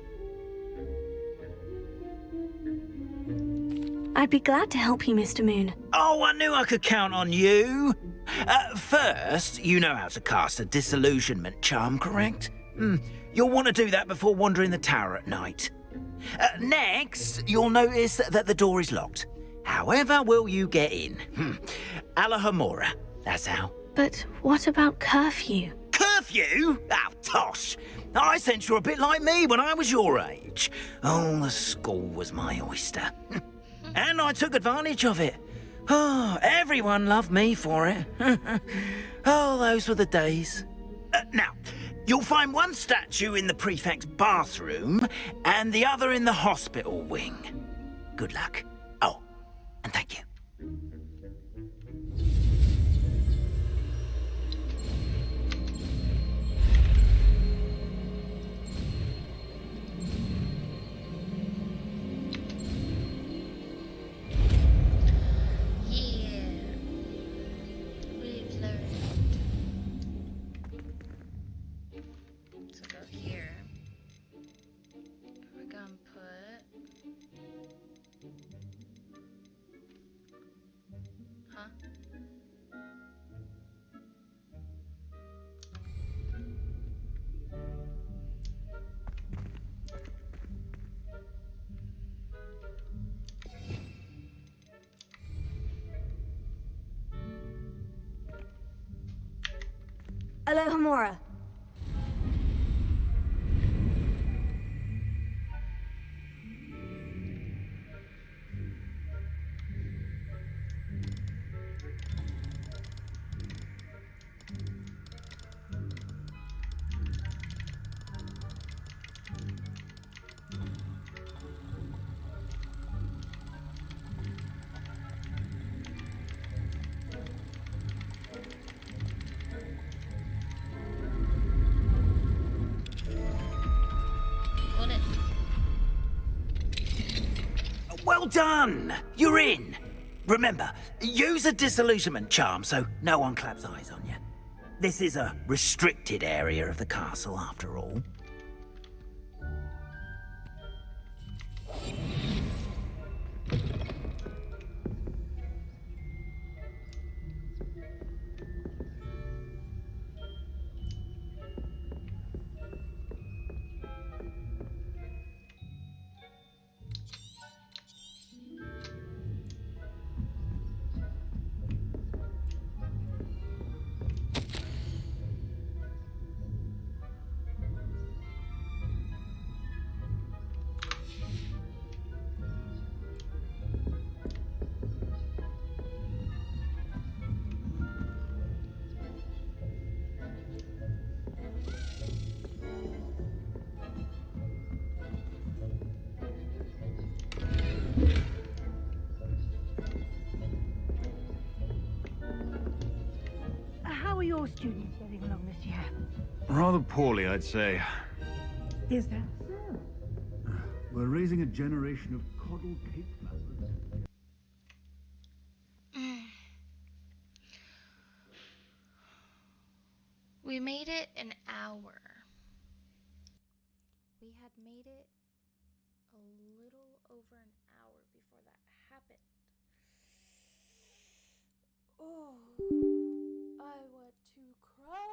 I'd be glad to help you, Mr. Moon. Oh, I knew I could count on you. First, you know how to cast a disillusionment charm, correct? You'll want to do that before wandering the tower at night. Next, you'll notice that the door is locked. However will you get in? Alahomora, that's how. But what about curfew? Curfew? Oh, tosh. I sense you're a bit like me when I was your age. Oh, the school was my oyster. And I took advantage of it. Oh, everyone loved me for it. Oh, those were the days. Now, you'll find one statue in the prefect's bathroom and the other in the hospital wing. Good luck. Oh, and thank you. Alohomora. Well done! You're in! Remember, use a disillusionment charm so no one claps eyes on you. This is a restricted area of the castle, after all. How are your students getting along this year? Rather poorly, I'd say. Is that so? We're raising a generation of coddled cake flappers. We made it an hour. We had made it a little over an hour before that happened. Oh, I want to cry.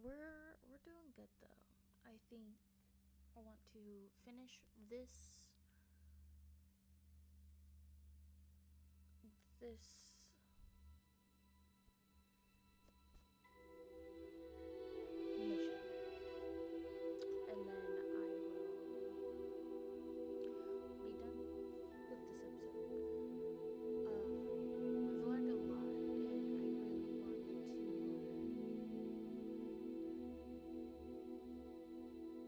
We're doing good though. I think I want to finish this mission, and then I will be done with this episode. We've learned a lot, and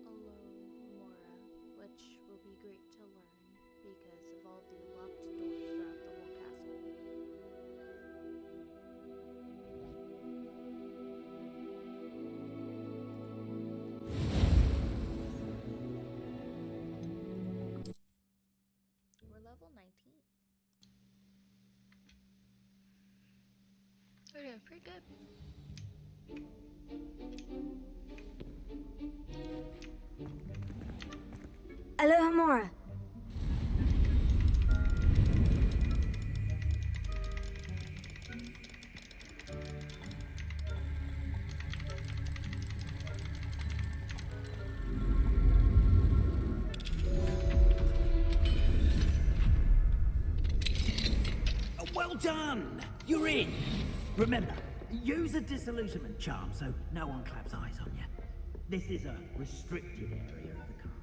I really wanted to learn Alohomora, which will be great to learn because of all the locked doors throughout the whole castle. doing pretty good. Alohomora. Well done! You're in! Remember, use a disillusionment charm so no one claps eyes on you. This is a restricted area of the castle.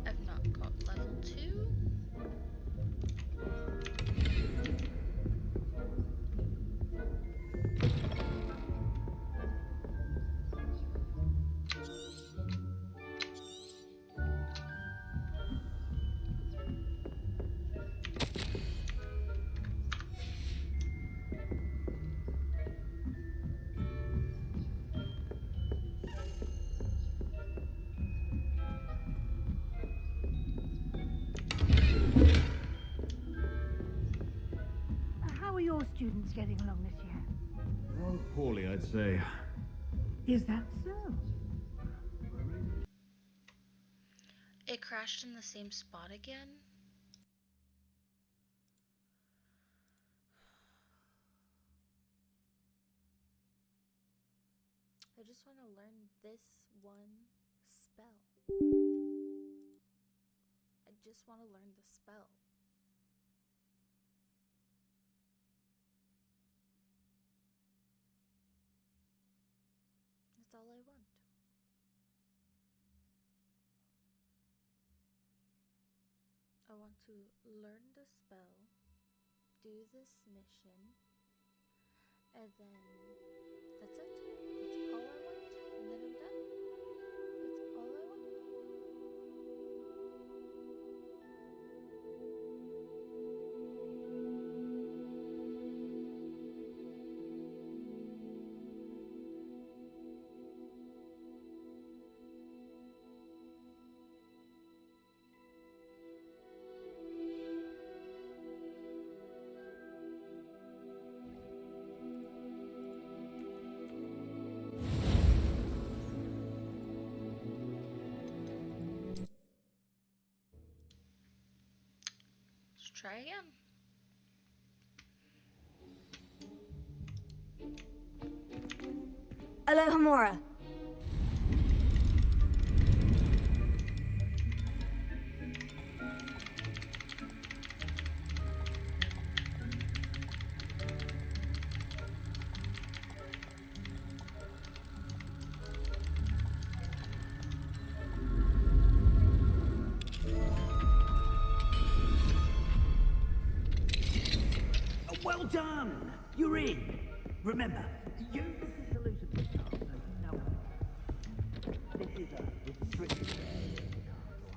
I've not got level 2. How are your students getting along this year? Rather poorly, I'd say. Is that so? It crashed in the same spot again. I just want to learn this one spell. I just want to learn the spell. That's all I want. I want to learn the spell, do this mission, and then that's it. That's all I want. And then I'm done. That's all I want. Let's try again. Alohomora. Well done! You're in! Remember, use the disillusionment charm so no one... This is a restricted area of the castle.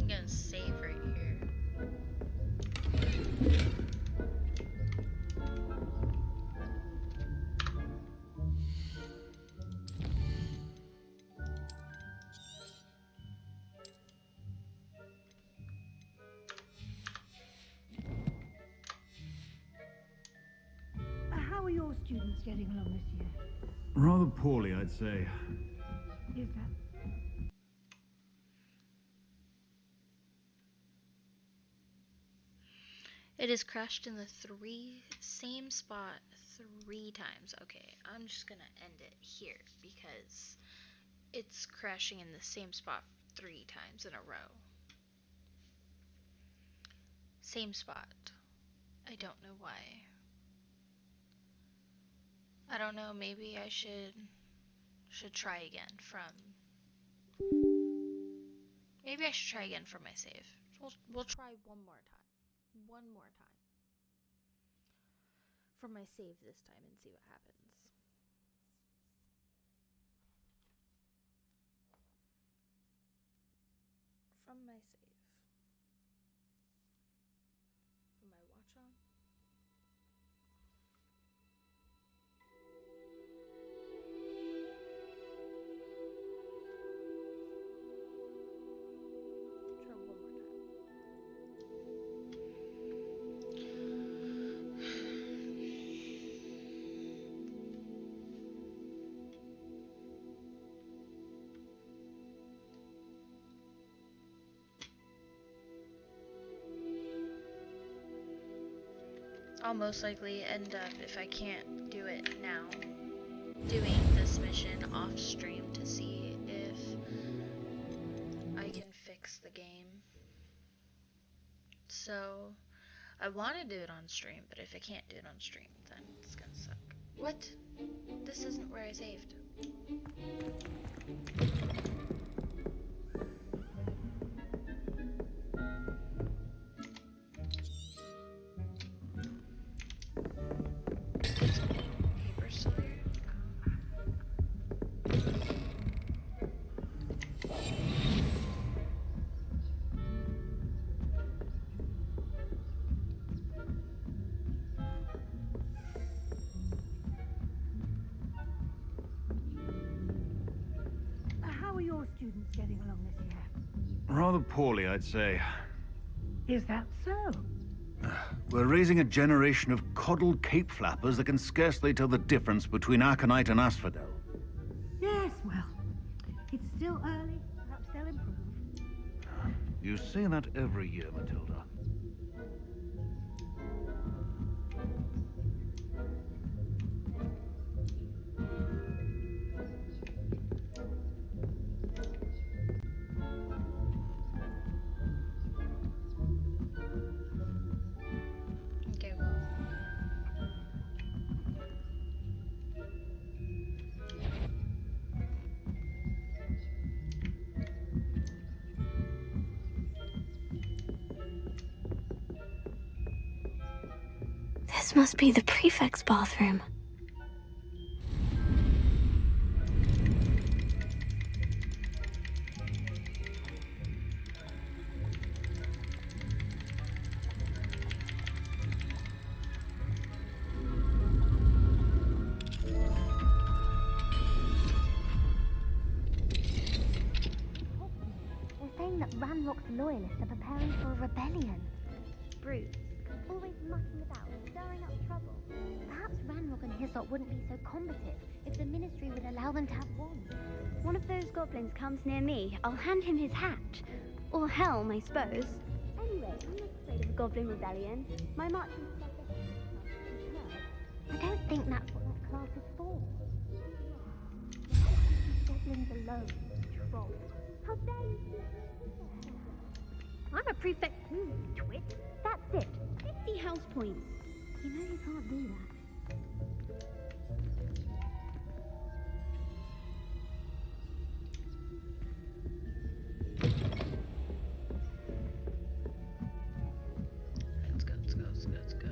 I'm gonna save right here. How are your students getting along this year? Rather poorly, I'd say. Is that It has crashed in the same spot 3 times. Okay, I'm just gonna end it here because it's crashing in the same spot 3 times in a row. Same spot. I don't know why. I don't know, maybe I should try again from... Maybe I should try again from my save. We'll try one more time. One more time. From my save this time and see what happens. From my save. From my watch on. Try one more time. I'll most likely end up, if I can't do it now, doing this mission off stream to see if I can fix the game. So, I want to do it on stream, but if I can't do it on stream, then it's gonna suck. What? This isn't where I saved. Paper still here? How are your students getting along this year? Rather poorly, I'd say. Is that so? We're raising a generation of coddled cape flappers that can scarcely tell the difference between aconite and asphodel. Yes, well, it's still early. Perhaps they'll improve. You say that every year, Matilda. Okay, well. This must be the prefect's bathroom. They're saying that Ranrock's loyalists are preparing for a rebellion. Brutes. Always mucking about, stirring up trouble. Perhaps Ranrock and Hyssop wouldn't be so combative if the Ministry would allow them to have wands. One of those goblins comes near me, I'll hand him his hat. Or helm, I suppose. Anyway, I'm not afraid of a goblin rebellion. My marching stuff I don't think that's what that class is for. Goblins alone, troll. How dare you? I'm a prefect too, twit. That's it. 50 house points. You know you can't do that. Let's go, let's go, let's go, let's go.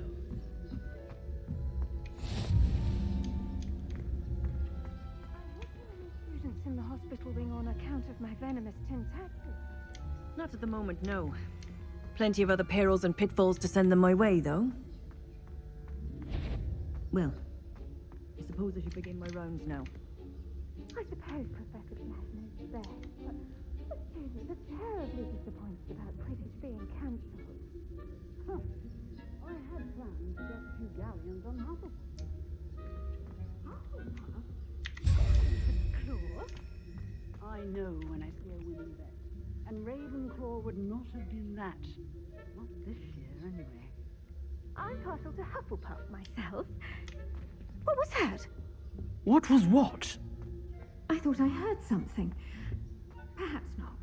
Students in the hospital wing on account of my venomous tentacles. Not at the moment, no. Plenty of other perils and pitfalls to send them my way, though. Well, I suppose I should begin my rounds now. I suppose Professor Black knows best, but the students are terribly disappointed about Quidditch being cancelled. Huh. I had planned to get 2 galleons on Hufflepuff. Hufflepuff? Claw? I know when I see a winning bet. And Ravenclaw would not have been that. Not this year, anyway. I'm partial to Hufflepuff myself. What was that? What was what? I thought I heard something. Perhaps not.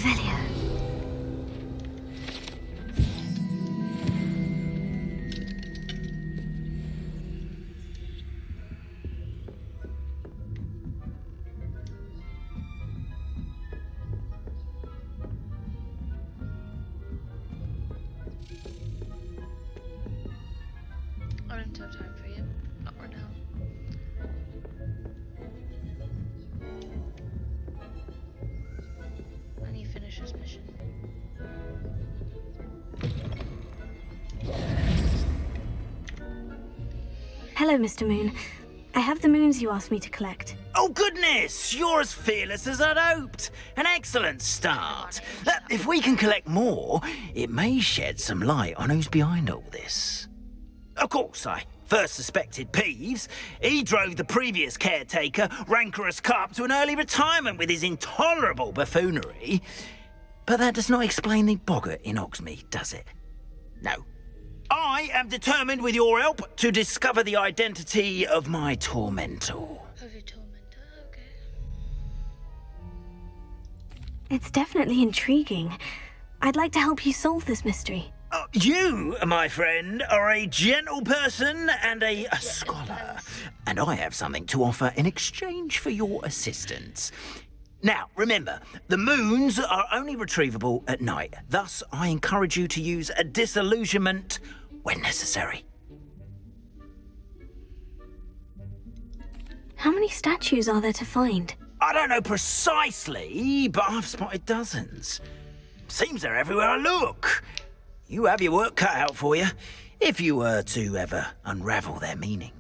Revelio. I don't have time for you. Not right now. I need to finish this mission. Hello, Mr. Moon. I have the moons you asked me to collect. Oh, goodness! You're as fearless as I'd hoped. An excellent start. If we can collect more, it may shed some light on who's behind all this. Of course, I first suspected Peeves. He drove the previous caretaker, Rancorous Carp, to an early retirement with his intolerable buffoonery. But that does not explain the boggart in Hogsmeade, does it? No. I am determined, with your help, to discover the identity of my tormentor. It's definitely intriguing. I'd like to help you solve this mystery. You, my friend, are a gentle person and a scholar, and I have something to offer in exchange for your assistance. Now, remember, the moons are only retrievable at night. Thus, I encourage you to use a disillusionment when necessary. How many statues are there to find? I don't know precisely, but I've spotted dozens. Seems they're everywhere I look. You have your work cut out for you, if you were to ever unravel their meaning.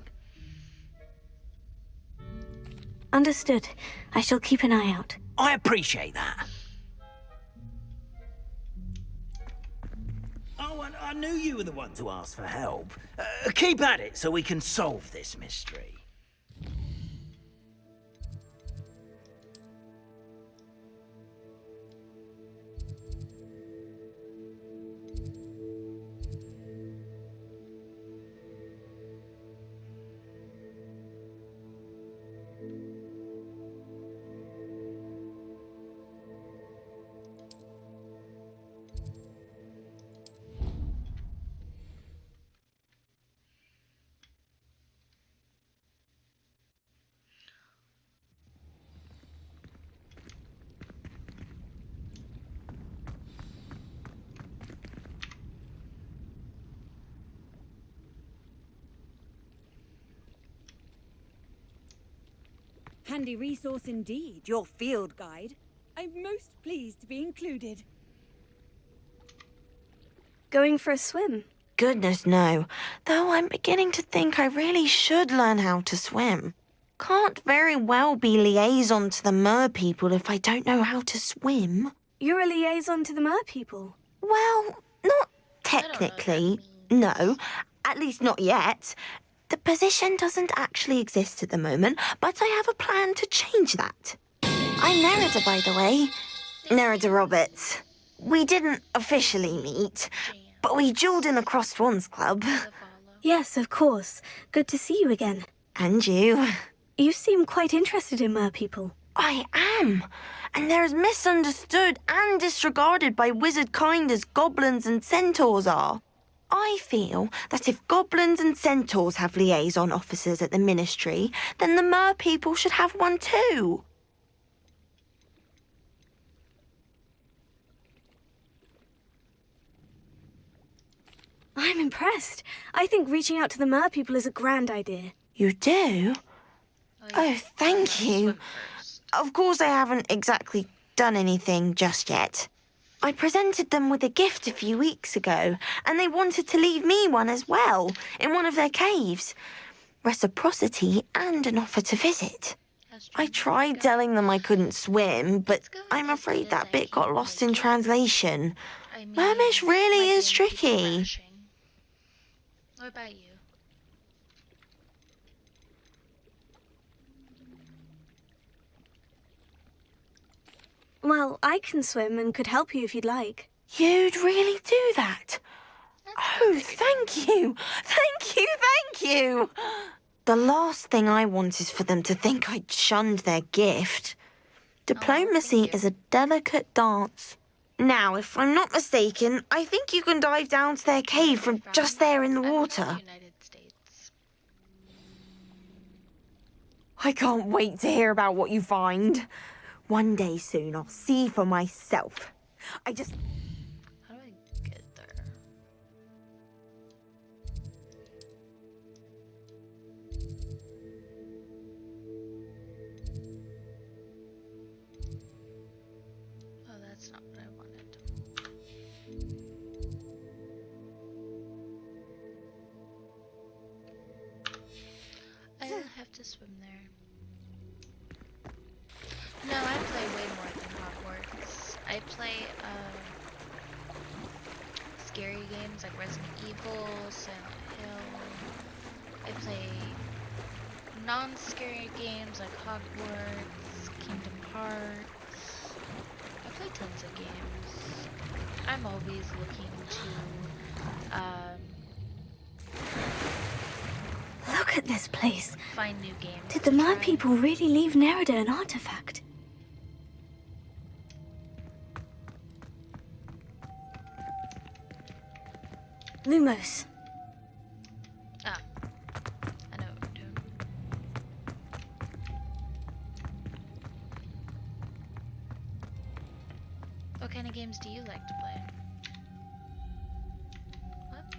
Understood. I shall keep an eye out. I appreciate that. Oh, and I knew you were the one to ask for help. Keep at it so we can solve this mystery. Handy resource indeed, your field guide. I'm most pleased to be included. Going for a swim? Goodness, no. Though I'm beginning to think I really should learn how to swim. Can't very well be liaison to the mer people if I don't know how to swim. You're a liaison to the mer people? Well, not technically, no. At least not yet. The position doesn't actually exist at the moment, but I have a plan to change that. I'm Nerida, by the way. Nerida Roberts. We didn't officially meet, but we duelled in the Crossed Swans Club. Yes, of course. Good to see you again. And you. You seem quite interested in mer people. I am. And they're as misunderstood and disregarded by wizard kind as goblins and centaurs are. I feel that if goblins and centaurs have liaison officers at the Ministry, then the mer people should have one too. I'm impressed. I think reaching out to the mer people is a grand idea. You do? Oh, thank you. Of course I haven't exactly done anything just yet. I presented them with a gift a few weeks ago, and they wanted to leave me one as well, in one of their caves. Reciprocity and an offer to visit. I tried telling them I couldn't swim, but I'm afraid that bit got lost in translation. Mermish really is tricky. What about you? Well, I can swim and could help you if you'd like. You'd really do that? Oh, thank you! Thank you, thank you! The last thing I want is for them to think I'd shunned their gift. Diplomacy is a delicate dance. Now, if I'm not mistaken, I think you can dive down to their cave from just there in the water. I can't wait to hear about what you find. One day soon, I'll see for myself. How do I get there? Oh, that's not what I wanted. I'll have to swim there. No, I play way more than Hogwarts. I play scary games like Resident Evil, Silent Hill. I play non-scary games like Hogwarts, Kingdom Hearts. I play tons of games. I'm always looking to Look at this place. find new games. Did the Mer people really leave Nerida an artifact? Lumos. Ah, I know what we're doing. What kind of games do you like to play? What?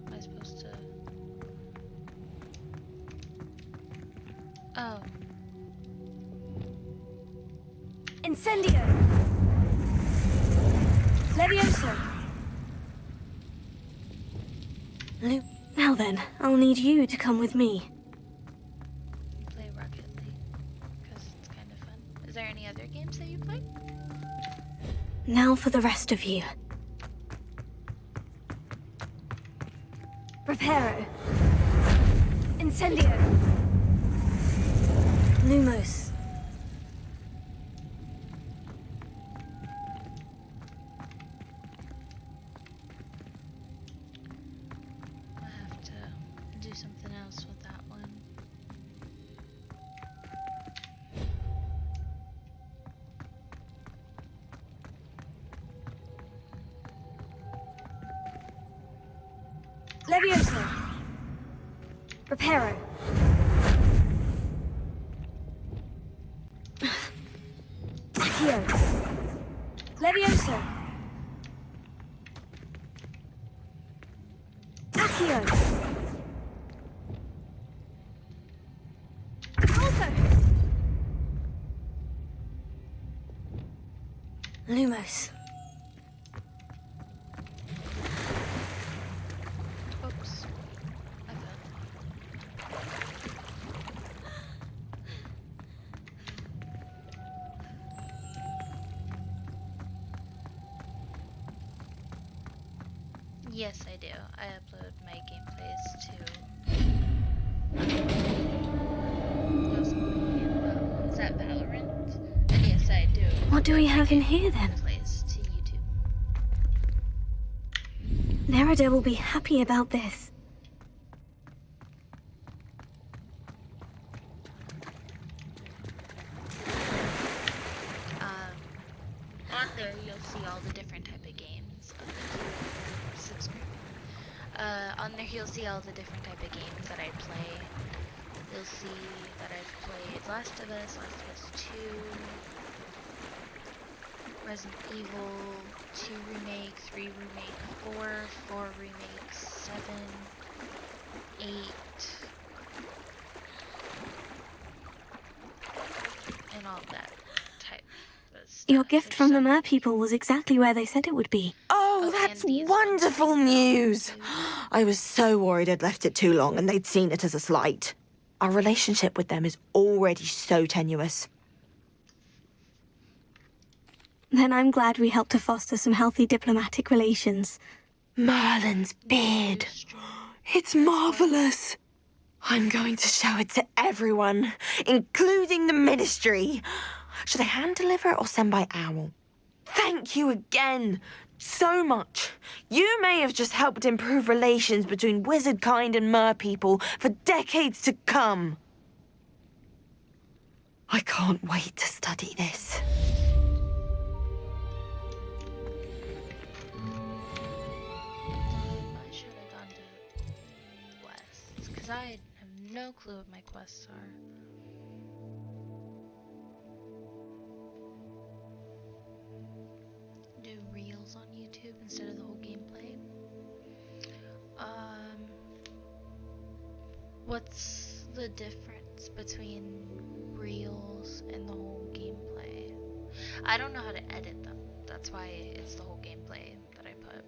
Am I supposed to? Oh. Incendio! Levioso! Now then, I'll need you to come with me. Play Rocket League, because it's kind of fun. Is there any other games that you play? Now for the rest of you. Reparo. Incendio. Lumos. Do something else with that one. Levioso. Reparo. Accio. Levioso. Accio. Lumos. Oops. I fell. Yes, I do. I upload my gameplays to... Is that Valorant? And yes, I do. What do we have in here then? Plays to YouTube. Nerida will be happy about this. On there, you'll see all the different type of games. Subscribe. On there, you'll see all the different type of games that I play. You'll see that I've played Last of Us 2, Resident Evil 2 Remake, 3 Remake, 4 Remake, 7, 8, and all that type of stuff. Your gift from the Mer people was exactly where they said it would be. Oh, that's wonderful news! I was so worried I'd left it too long and they'd seen it as a slight. Our relationship with them is already so tenuous. Then I'm glad we helped to foster some healthy diplomatic relations. Merlin's beard. It's marvelous. I'm going to show it to everyone, including the Ministry. Should I hand deliver it or send by owl? Thank you again. So much. You may have just helped improve relations between wizard kind and mer people for decades to come. I can't wait to study this. I should have gone to quests, because I have no clue what my quests are. Do reels on YouTube instead of the whole gameplay. What's the difference between reels and the whole gameplay? I don't know how to edit them. That's why it's the whole gameplay that I put.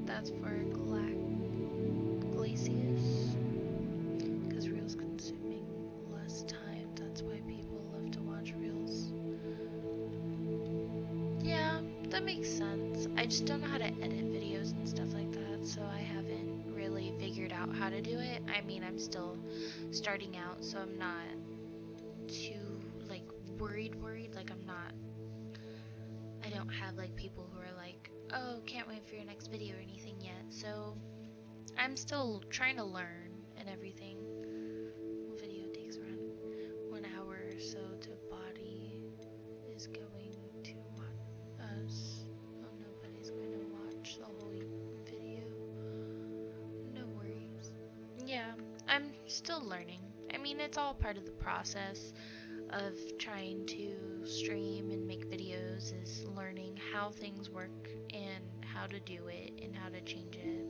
That's for Glacius, because reels consuming less time. That's why people love to watch reels. Yeah, that makes sense. I just don't know how to edit videos and stuff like that, so I haven't really figured out how to do it. I mean, I'm still starting out, so I'm not too like worried. Like I don't have like people who are like, oh, can't wait for your next video or anything yet. So I'm still trying to learn and everything. Video takes around 1 hour or so to body is going to watch us. Oh, nobody's going to watch the whole video. No worries. Yeah, I'm still learning. I mean, it's all part of the process of trying to stream and make videos, is learning how things work and how to do it and how to change it.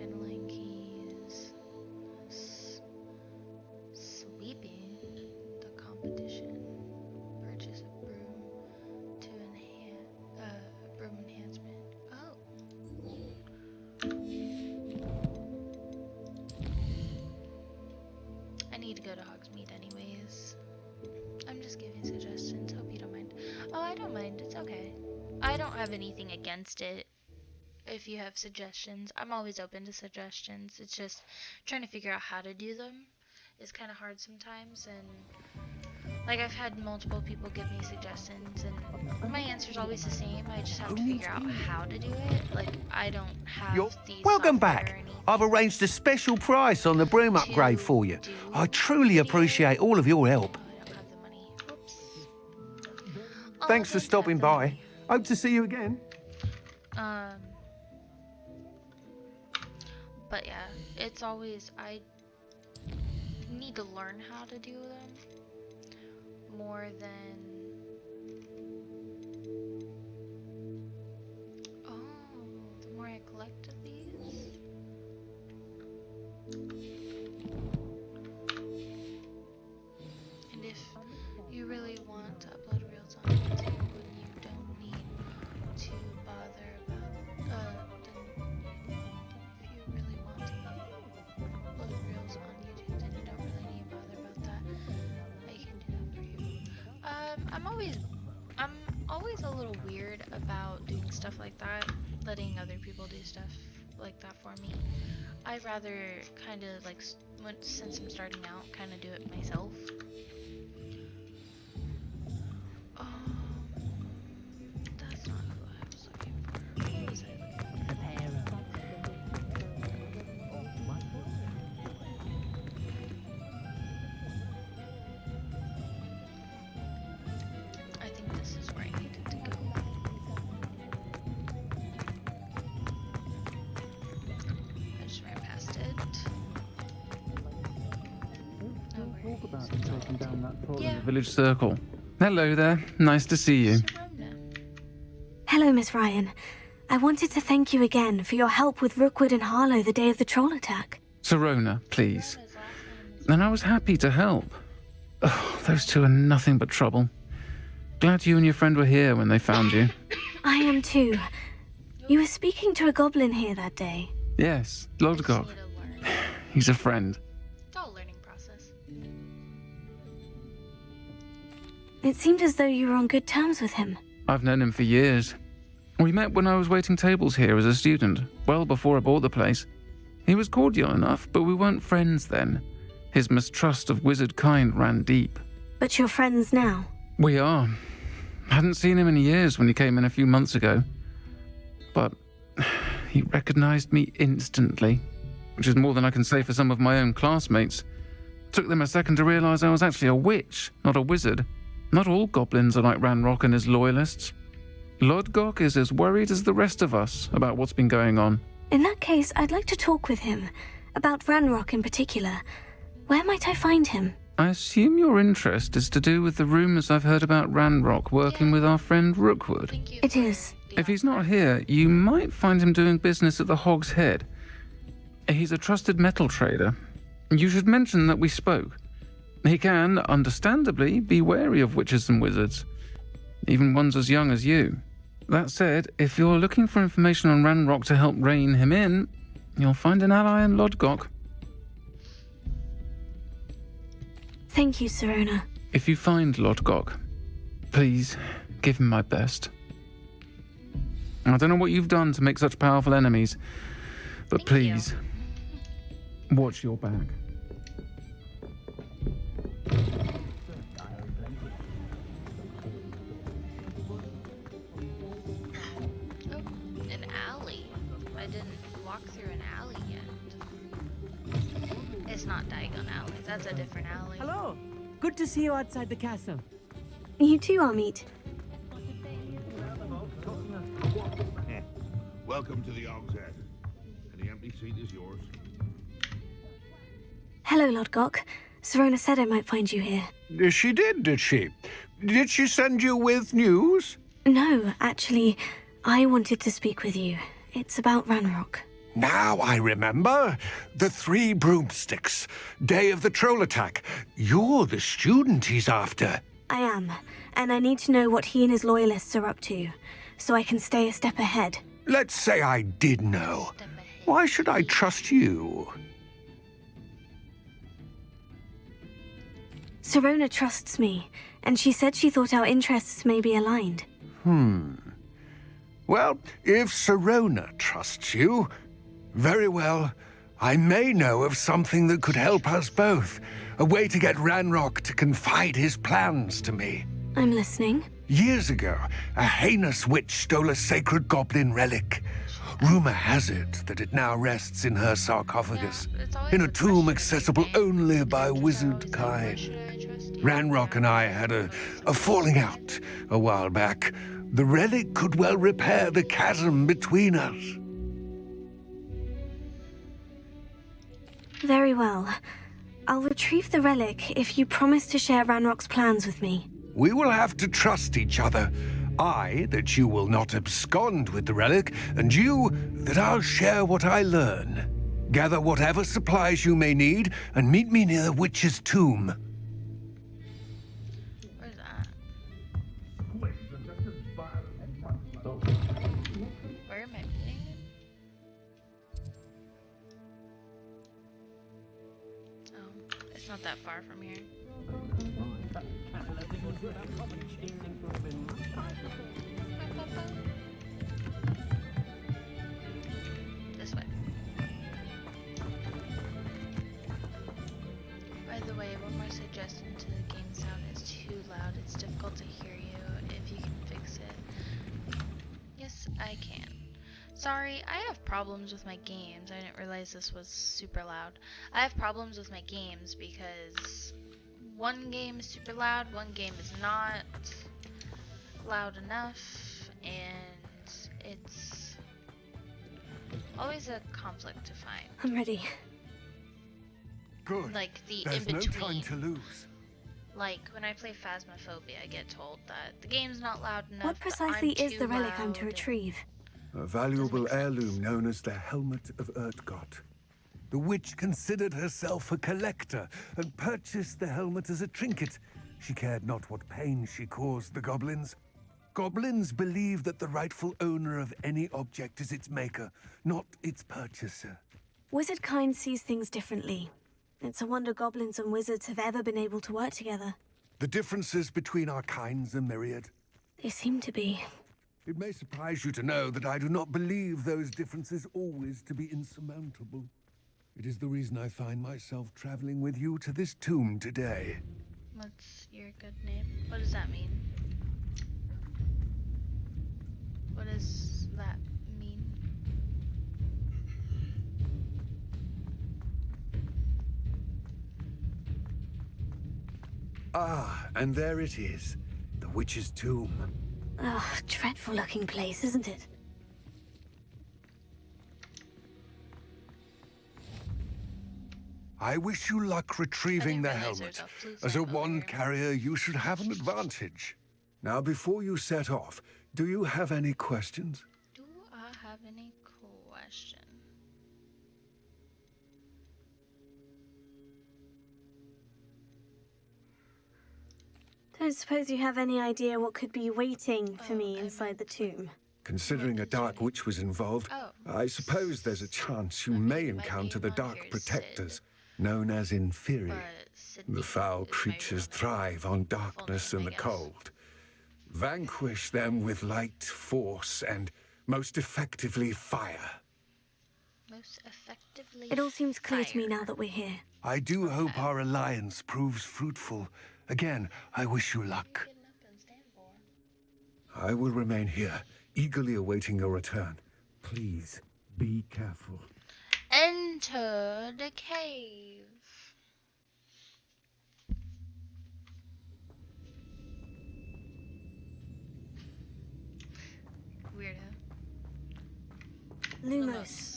Handling keys, sweeping the competition, purchase a broom to enhance broom enhancement. Oh. I need to go to Hogsmeade anyways. I'm just giving suggestions, hope you don't mind. Oh, I don't mind, it's okay. I don't have anything against it. If you have suggestions, I'm always open to suggestions. It's just trying to figure out how to do them is kind of hard sometimes, and like I've had multiple people give me suggestions and my answer's always the same. I just have to figure out how to do it. Like I don't have the Welcome software back. or anything. I've arranged a special price on the broom upgrade for you. I truly appreciate all of your help. Thanks for stopping by. Hope to see you again. But yeah, it's always, I need to learn how to do them more than, the more I collect of these. And if you really want to upload reels on YouTube, you don't need to bother about, if you really want to upload reels on YouTube, then you don't really need to bother about that. I can do that for you. I'm always a little weird about doing stuff like that, letting other people do stuff like that for me. I'd rather kind of like, since I'm starting out, kind of do it myself. That's not who I was looking for. Who was I looking for? I think this is where I needed to go. I just ran past it. Talk about taking down that pole in the village circle. Hello there. Nice to see you. Hello, Miss Ryan. I wanted to thank you again for your help with Rookwood and Harlow the day of the troll attack. Serona, please. And I was happy to help. Oh, those two are nothing but trouble. Glad you and your friend were here when they found you. I am too. You were speaking to a goblin here that day. Yes, Lodgok. He's a friend. It's all a learning process. It seemed as though you were on good terms with him. I've known him for years. We met when I was waiting tables here as a student, well before I bought the place. He was cordial enough, but we weren't friends then. His mistrust of wizard kind ran deep. But you're friends now? We are. Hadn't seen him in years when he came in a few months ago. But he recognized me instantly, which is more than I can say for some of my own classmates. Took them a second to realize I was actually a witch, not a wizard. Not all goblins are like Ranrock and his loyalists. Lodgok is as worried as the rest of us about what's been going on. In that case, I'd like to talk with him. About Ranrock in particular. Where might I find him? I assume your interest is to do with the rumors I've heard about Ranrock working with our friend Rookwood. It is. If he's not here, you might find him doing business at the Hog's Head. He's a trusted metal trader. You should mention that we spoke. He can, understandably, be wary of witches and wizards, even ones as young as you. That said, if you're looking for information on Ranrock to help rein him in, you'll find an ally in Lodgok. Thank you, Sirona. If you find Lodgok, please give him my best. I don't know what you've done to make such powerful enemies, but please, watch your back. An alley. I didn't walk through an alley yet. It's not Diagon Alley. That's a different alley. Hello. Good to see you outside the castle. You too, Amit. Welcome to the Hog's Head. Any empty seat is yours. Hello, Lodgok. Sirona said I might find you here. She did she? Did she send you with news? No, actually, I wanted to speak with you. It's about Ranrock. Now I remember. The 3 broomsticks. Day of the troll attack. You're the student he's after. I am, and I need to know what he and his loyalists are up to, so I can stay a step ahead. Let's say I did know. Why should I trust you? Sirona trusts me, and she said she thought our interests may be aligned. Well, if Sirona trusts you, very well. I may know of something that could help us both. A way to get Ranrock to confide his plans to me. I'm listening. Years ago, a heinous witch stole a sacred goblin relic. Rumor has it that it now rests in her sarcophagus, in a tomb accessible only by wizard kind. Ranrock and I had a falling out a while back. The relic could well repair the chasm between us. Very well. I'll retrieve the relic if you promise to share Ranrock's plans with me. We will have to trust each other. I, that you will not abscond with the relic, and you, that I'll share what I learn. Gather whatever supplies you may need, and meet me near the witch's tomb. Where's that? Where am I meeting him? Oh, it's not that far from here. This way. By the way, one more suggestion to the game sound is too loud. It's difficult to hear you. If you can fix it. Yes, I can. Sorry, I have problems with my games. I didn't realize this was super loud. I have problems with my games because one game is super loud, one game is not loud enough, and it's always a conflict to find. I'm ready. Good. Like the There's in-between. no time to lose. Like when I play Phasmophobia, I get told that the game's not loud enough. What but precisely I'm is too the relic I'm loud. to retrieve? A valuable heirloom known as the Helmet of Urtgot. The witch considered herself a collector and purchased the helmet as a trinket. She cared not what pain she caused the goblins. Goblins believe that the rightful owner of any object is its maker, not its purchaser. Wizard kind sees things differently. It's a wonder goblins and wizards have ever been able to work together. The differences between our kinds are myriad. They seem to be. It may surprise you to know that I do not believe those differences always to be insurmountable. It is the reason I find myself traveling with you to this tomb today. What's your good name? What does that mean? What does that mean? Ah, and there it is. The witch's tomb. Ugh, dreadful looking place, isn't it? I wish you luck retrieving the helmet. As a wand carrier, you should have an advantage. Now, before you set off, do you have any questions? Do I have any question? Don't suppose you have any idea what could be waiting for me inside the tomb? Considering a Dark Witch was involved, I suppose there's a chance you may encounter the Dark Protectors, known as Inferi. The foul creatures thrive on darkness and the cold. Vanquish them with light, force, and most effectively fire. Most effectively. It all seems clear to me now that we're here. I do hope our alliance proves fruitful. Again, I wish you luck. I will remain here, eagerly awaiting your return. Please, be careful. Enter the cave. Weirdo. Lumos.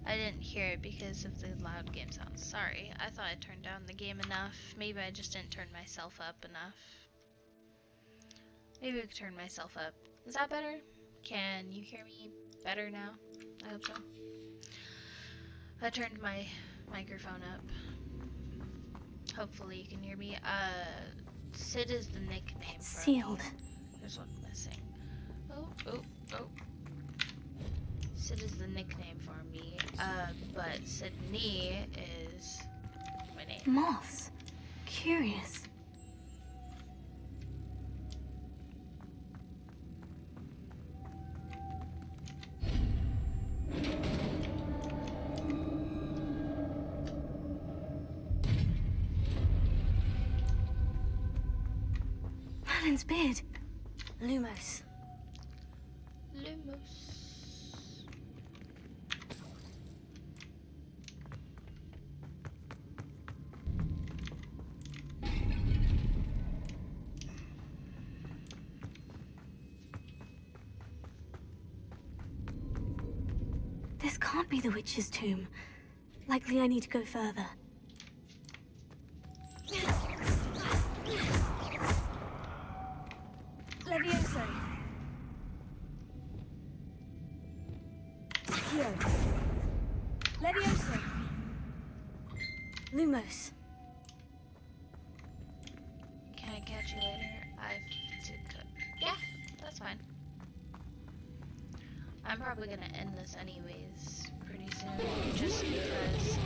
I didn't hear it because of the loud game sounds. Sorry, I thought I turned down the game enough. Maybe I just didn't turn myself up enough. Maybe I could turn myself up. Is that better? Can you hear me better now? I hope so. I turned my microphone up. Hopefully you can hear me. Sid is the nickname. It's sealed. There's one missing. Oh. Sid is the nickname for me. But Sydney is my name. Moths. Curious. Merlin's beard. Lumos. This can't be the witch's tomb. Likely I need to go further. Levioso. Here. Levioso. Lumos. Can I catch you later? I've to cook. Yeah, that's fine. I'm probably gonna end this anyways pretty soon, just because.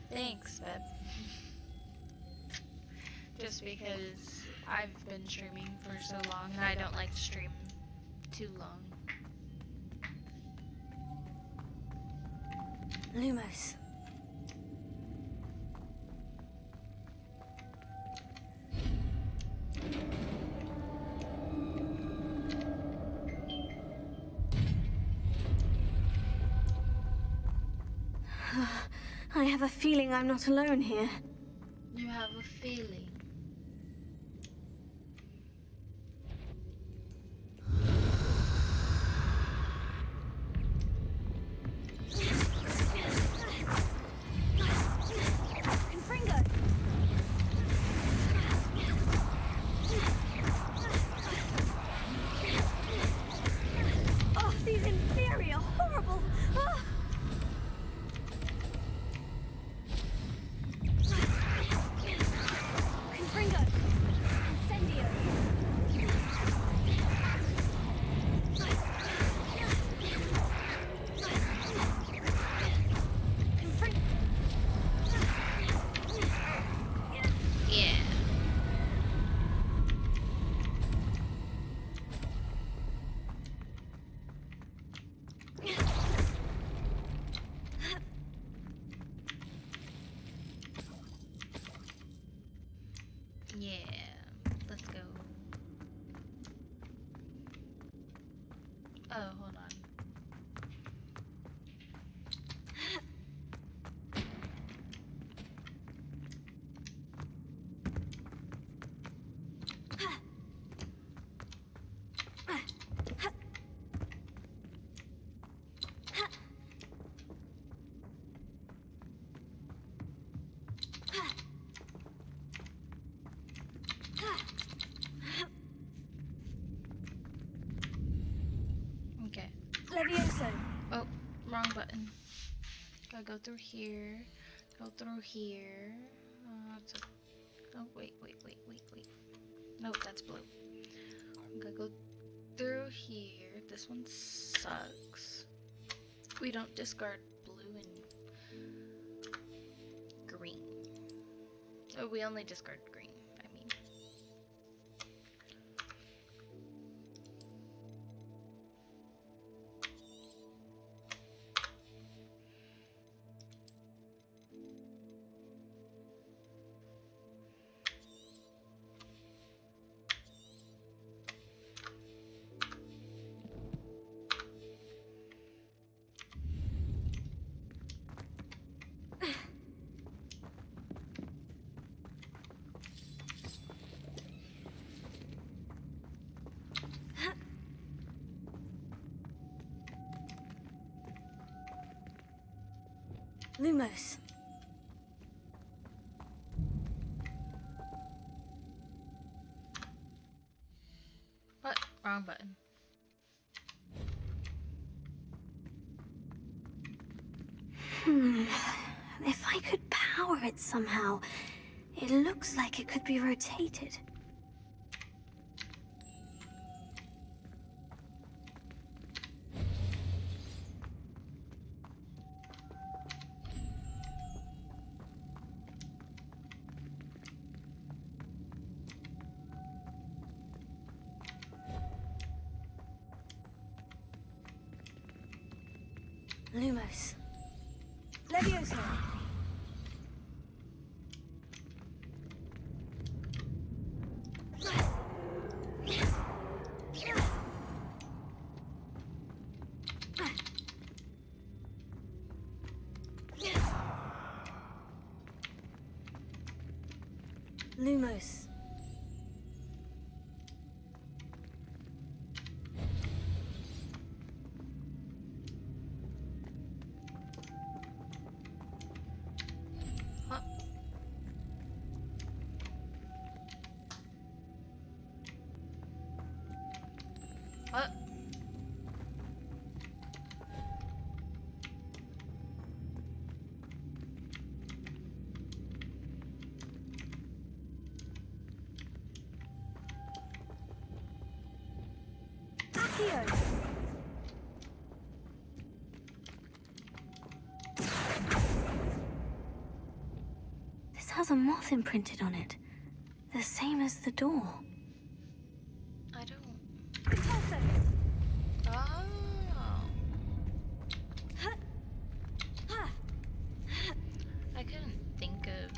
Thanks, Beb. Just because I've been streaming for so long, and I don't like to stream too long. Lumos. I have a feeling I'm not alone here. You have a feeling. Oh, these inferior, horrible. Ah! Oh, hold on. Okay. Levioso. Oh, wrong button. Gotta go through here. Go through here. Oh, wait. Nope, that's blue. I'm gonna go through here. This one sucks. We don't discard blue and green. Oh, we only discard green, I mean. Lumos. What? Wrong button. If I could power it somehow, it looks like it could be rotated. Lumos. Levioso. Lumos. What? Accio. This has a moth imprinted on it. The same as the door. I don't... Picasso. Oh. I couldn't think of...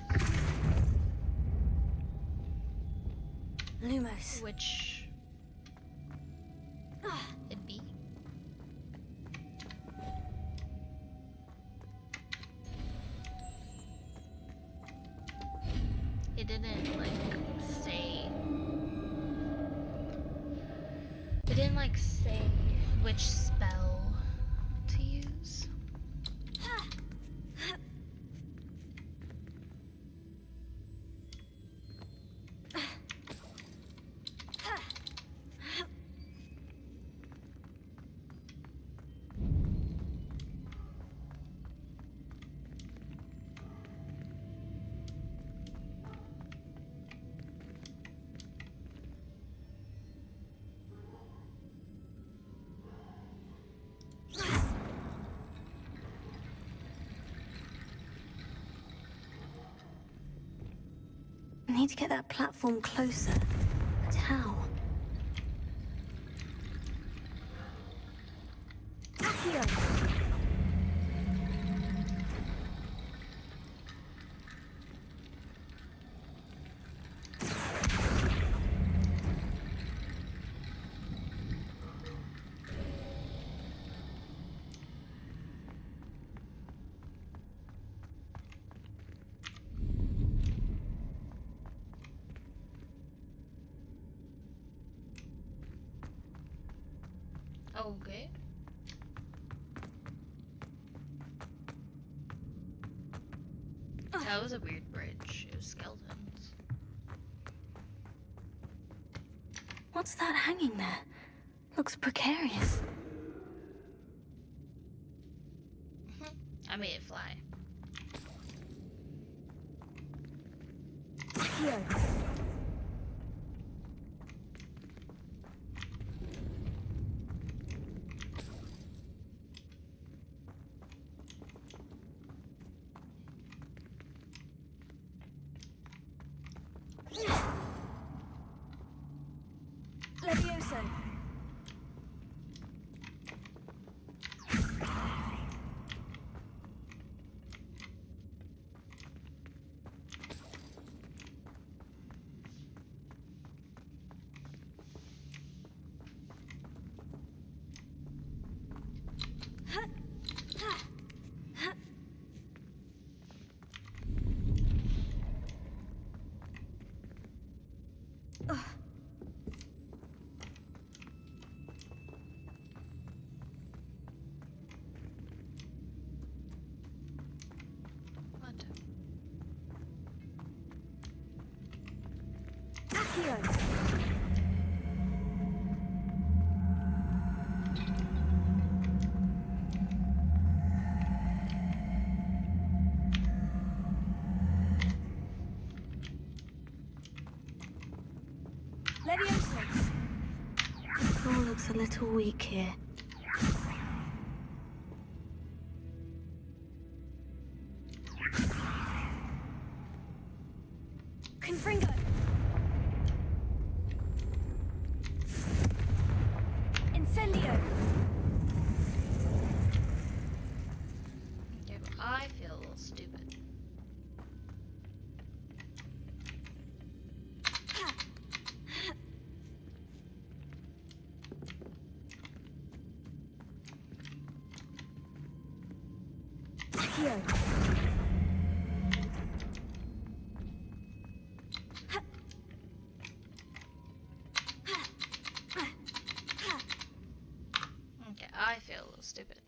Lumos. Which... it'd be. It didn't, like, say... It didn't, like, say which spell to use. I need to get that platform closer. But how? Accio! Okay. That was a weird bridge. It was skeletons. What's that hanging there? Looks precarious. I made it fly. Here. Levioso. Levioso. The floor looks a little weak here. Confringo. Incendio. Okay, but I feel a little stupid. Here. Okay, I feel a little stupid.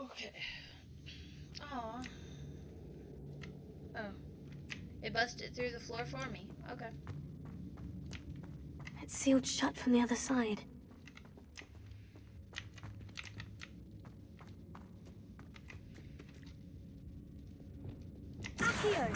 Okay. Aw. Oh. It busted through the floor for me. Okay. It's sealed shut from the other side. Accio!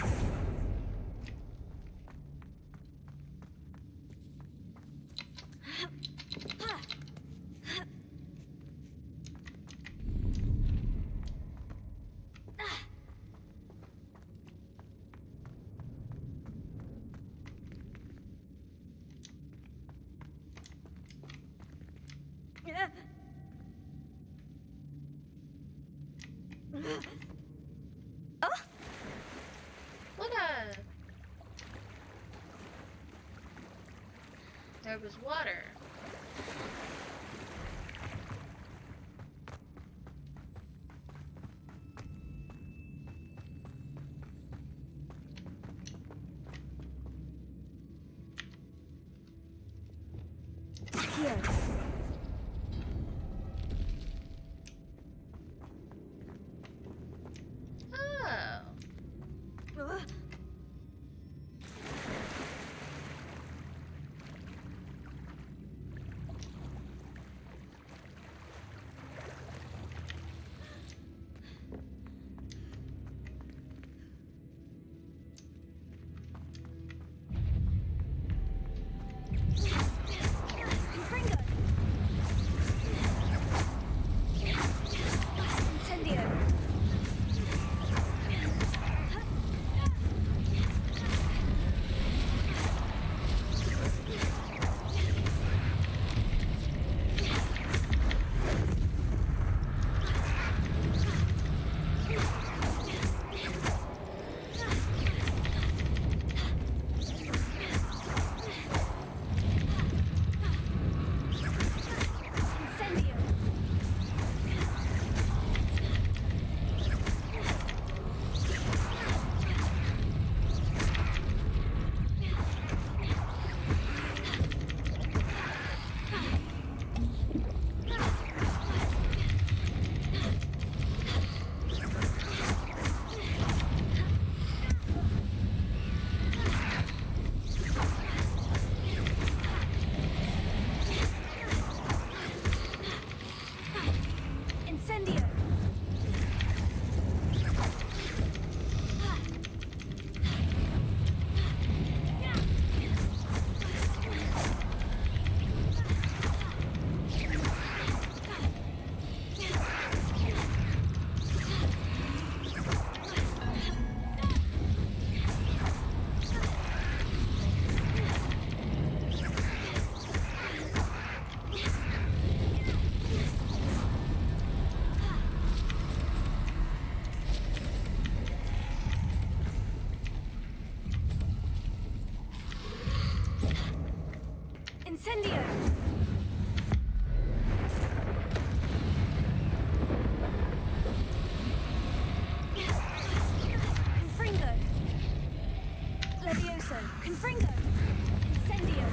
What a... There was water. Here. Oh. Confringo! Incendio! Confringo! Levioso! Confringo! Incendio!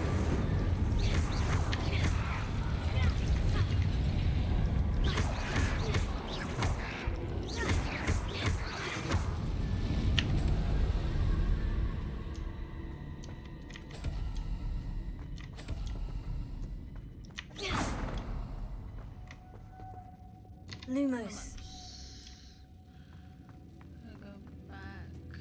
Lumos. I'll go back.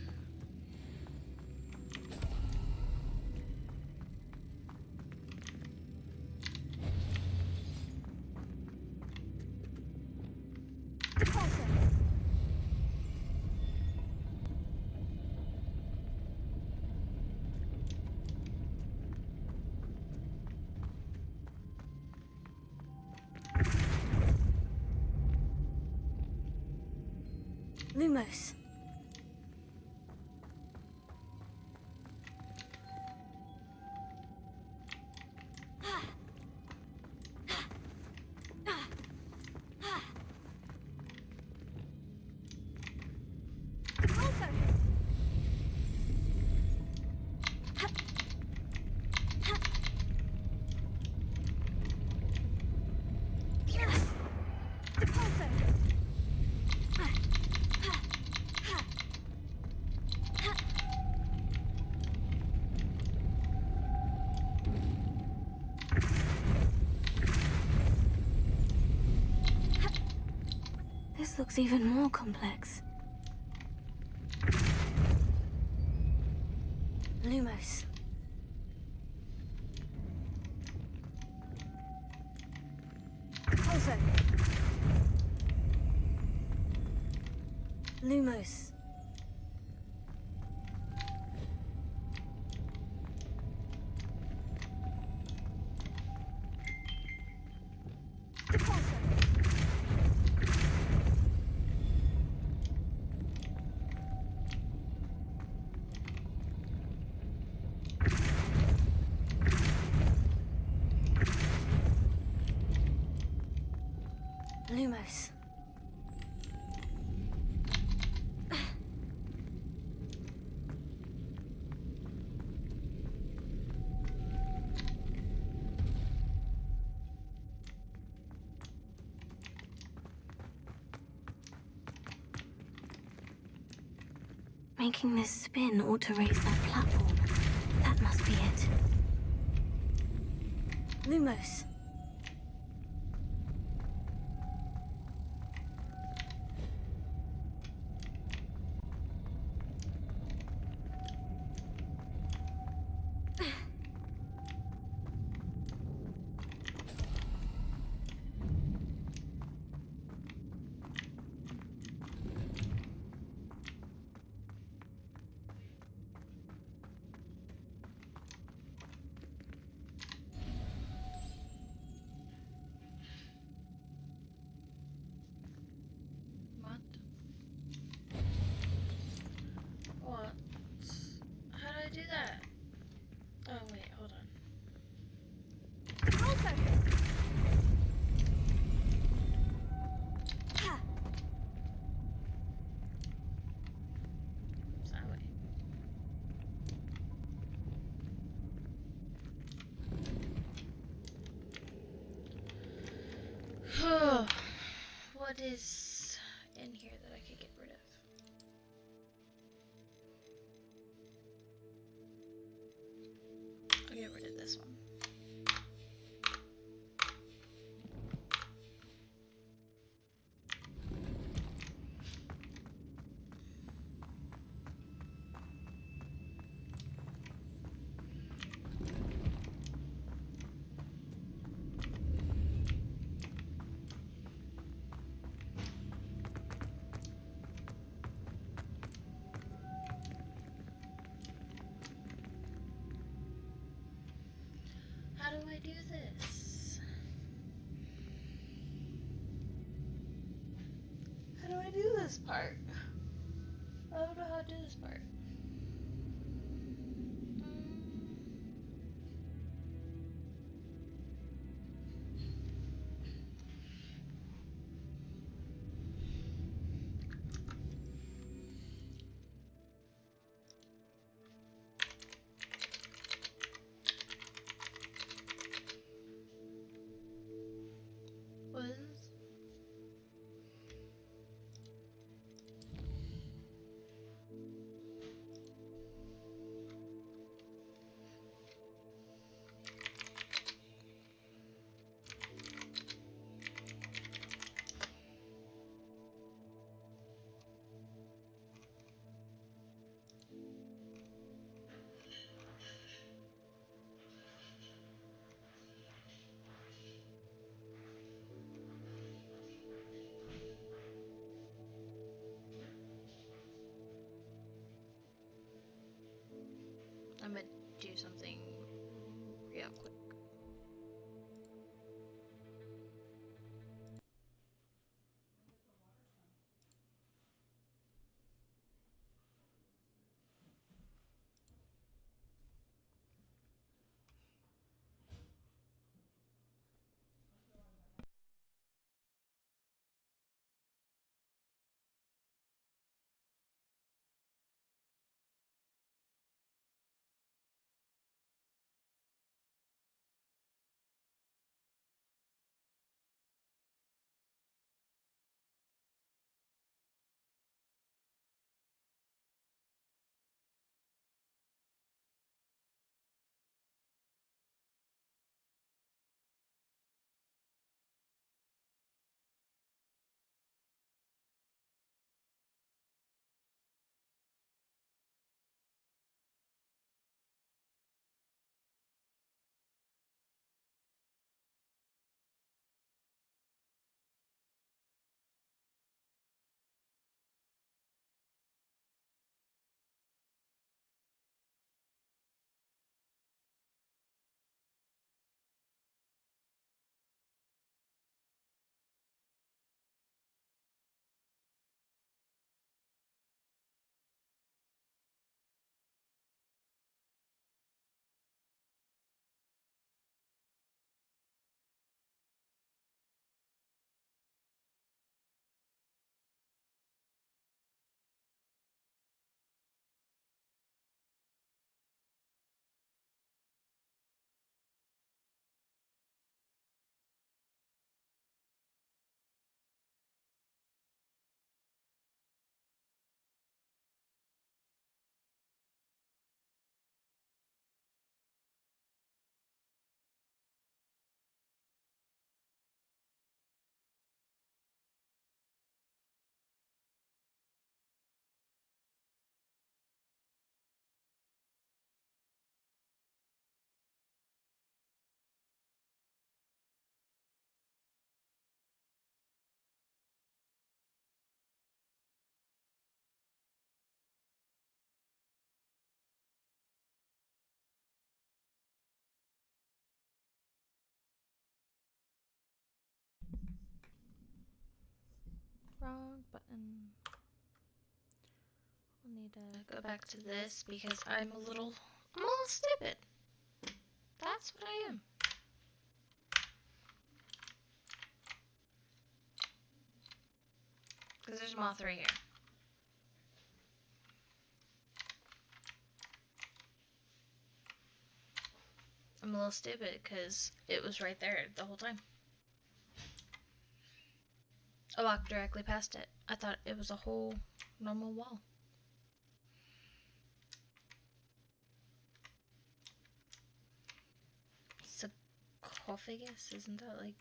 Lumos. This looks even more complex. Lumos. Also. Lumos. Lumos. Making this spin ought to raise that platform. That must be it. Lumos. What? How do I do that? Oh wait, hold on. Also. It's that way. What is in here that I could get rid of? I'll get rid of this one. How do I do this? How do I do this part? I don't know how to do this part. do something real quick. Wrong button. We'll need to Go back to this because I'm a little stupid. That's what I am. Because there's a moth right here. I'm a little stupid because it was right there the whole time. I walked directly past it. I thought it was a whole normal wall. Sarcophagus? Isn't that like...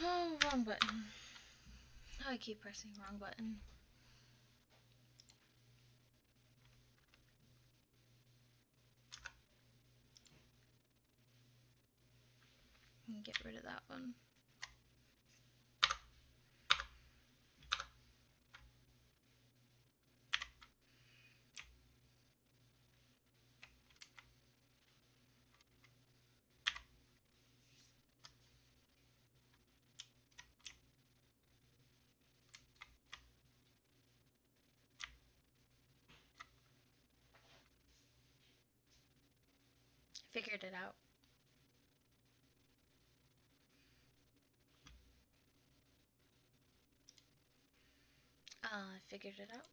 Oh, wrong button. I keep pressing wrong button. Get rid of that one. Figured it out. I figured it out.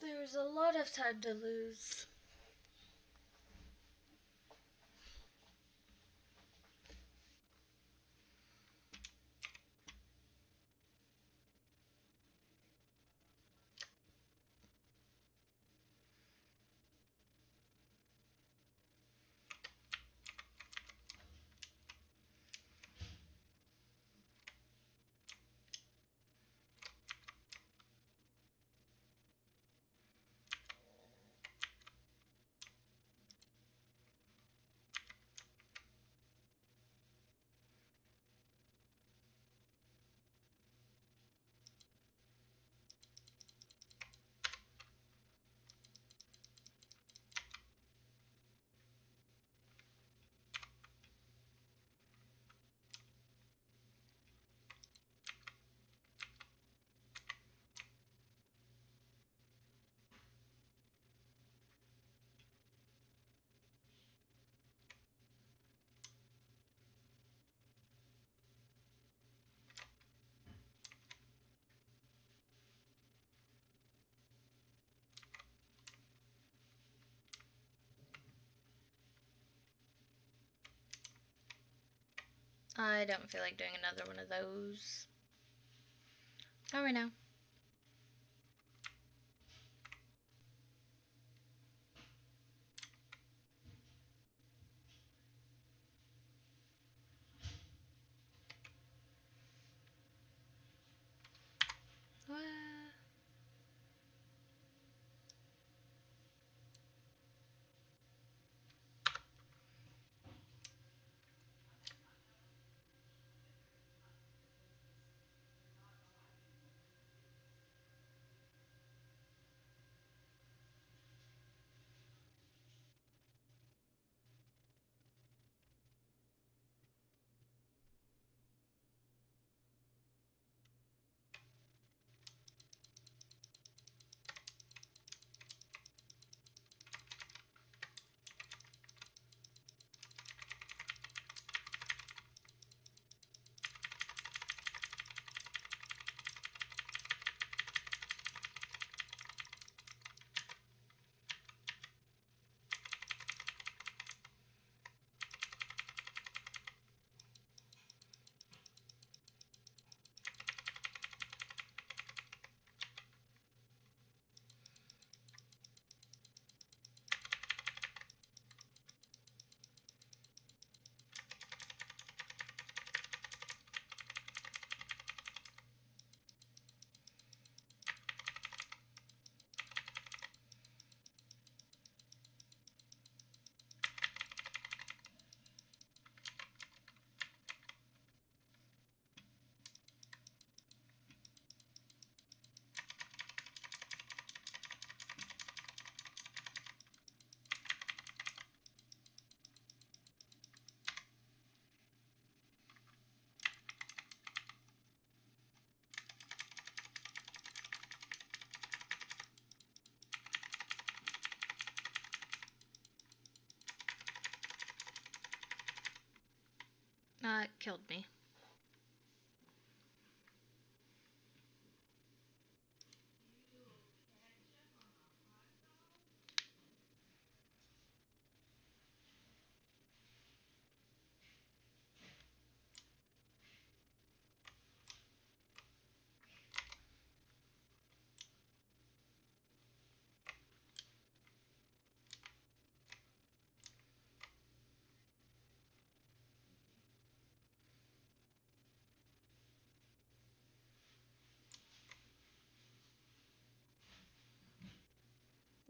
There's a lot of time to lose. I don't feel like doing another one of those. Not right now. What? It killed me.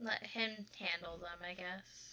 Let him handle them, I guess.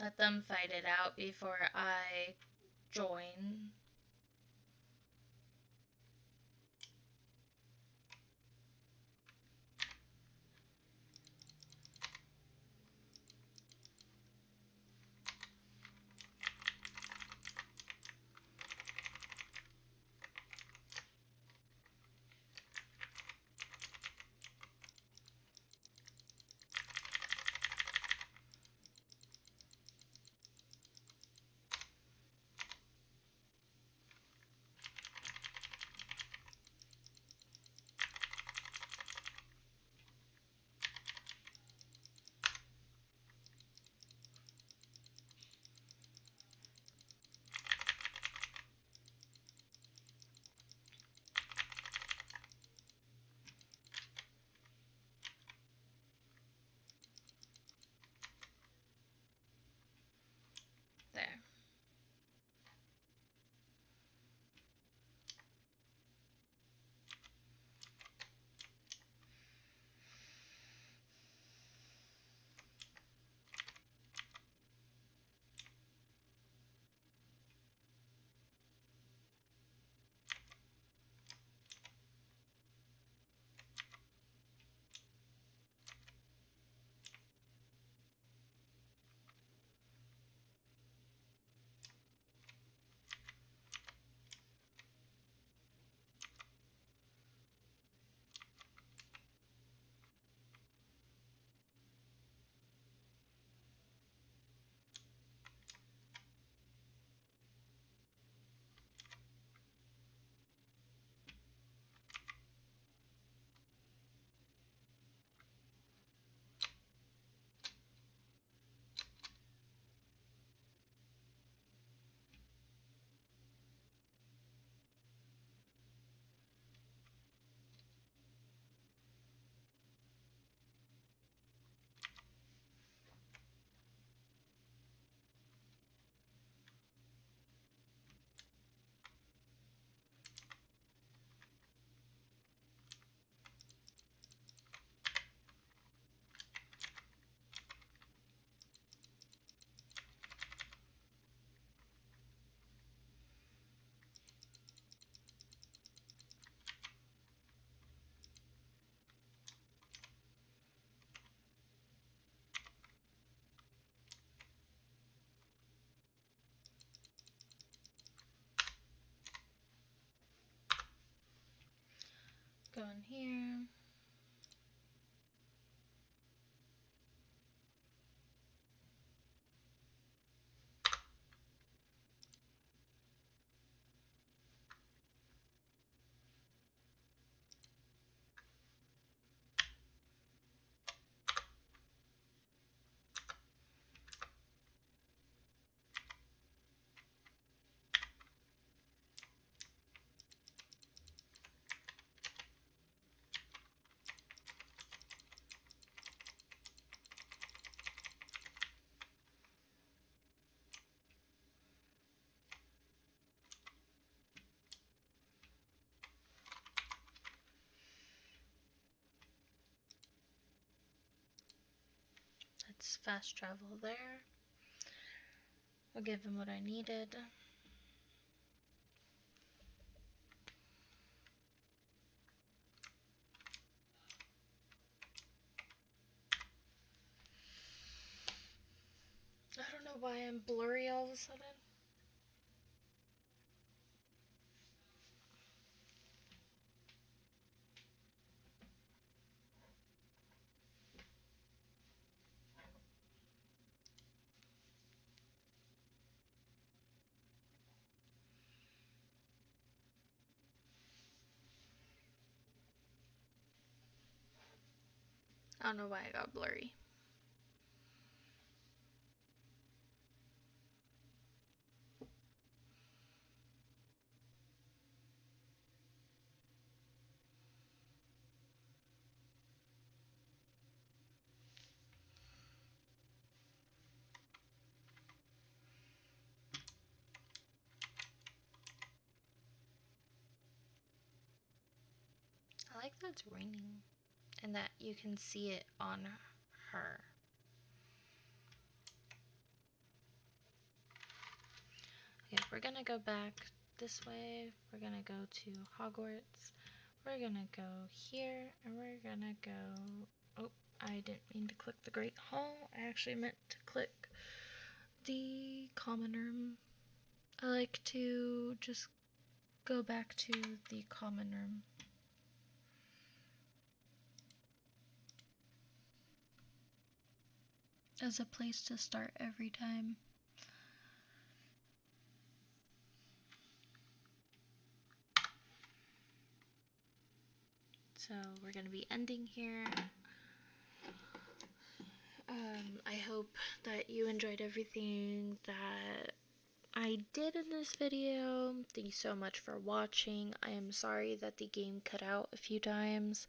Let them fight it out before I join. Go in here. Let's fast travel there. I'll give him what I needed. I don't know why I'm blurry all of a sudden. I don't know why I got blurry. I like that it's raining and that you can see it on her. Okay, we're gonna go back this way. We're gonna go to Hogwarts. We're gonna go here and we're gonna go... Oh, I didn't mean to click the Great Hall. I actually meant to click the common room. I like to just go back to the common room. As a place to start every time. So we're going to be ending here. I hope that you enjoyed everything that I did in this video. Thank you so much for watching. I am sorry that the game cut out a few times.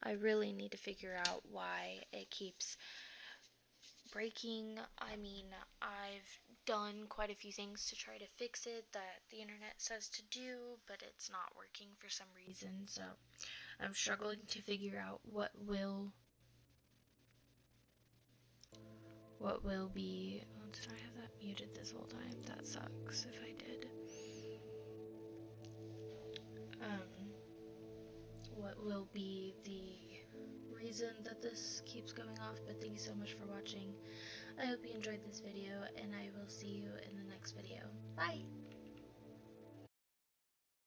I really need to figure out why it keeps breaking. I mean, I've done quite a few things to try to fix it that the internet says to do, but it's not working for some reason, so I'm struggling to figure out what will be... Oh, did I have that muted this whole time? That sucks if I did. What will be the reason that this keeps going off, but thank you so much for watching. I hope you enjoyed this video, and I will see you in the next video. Bye!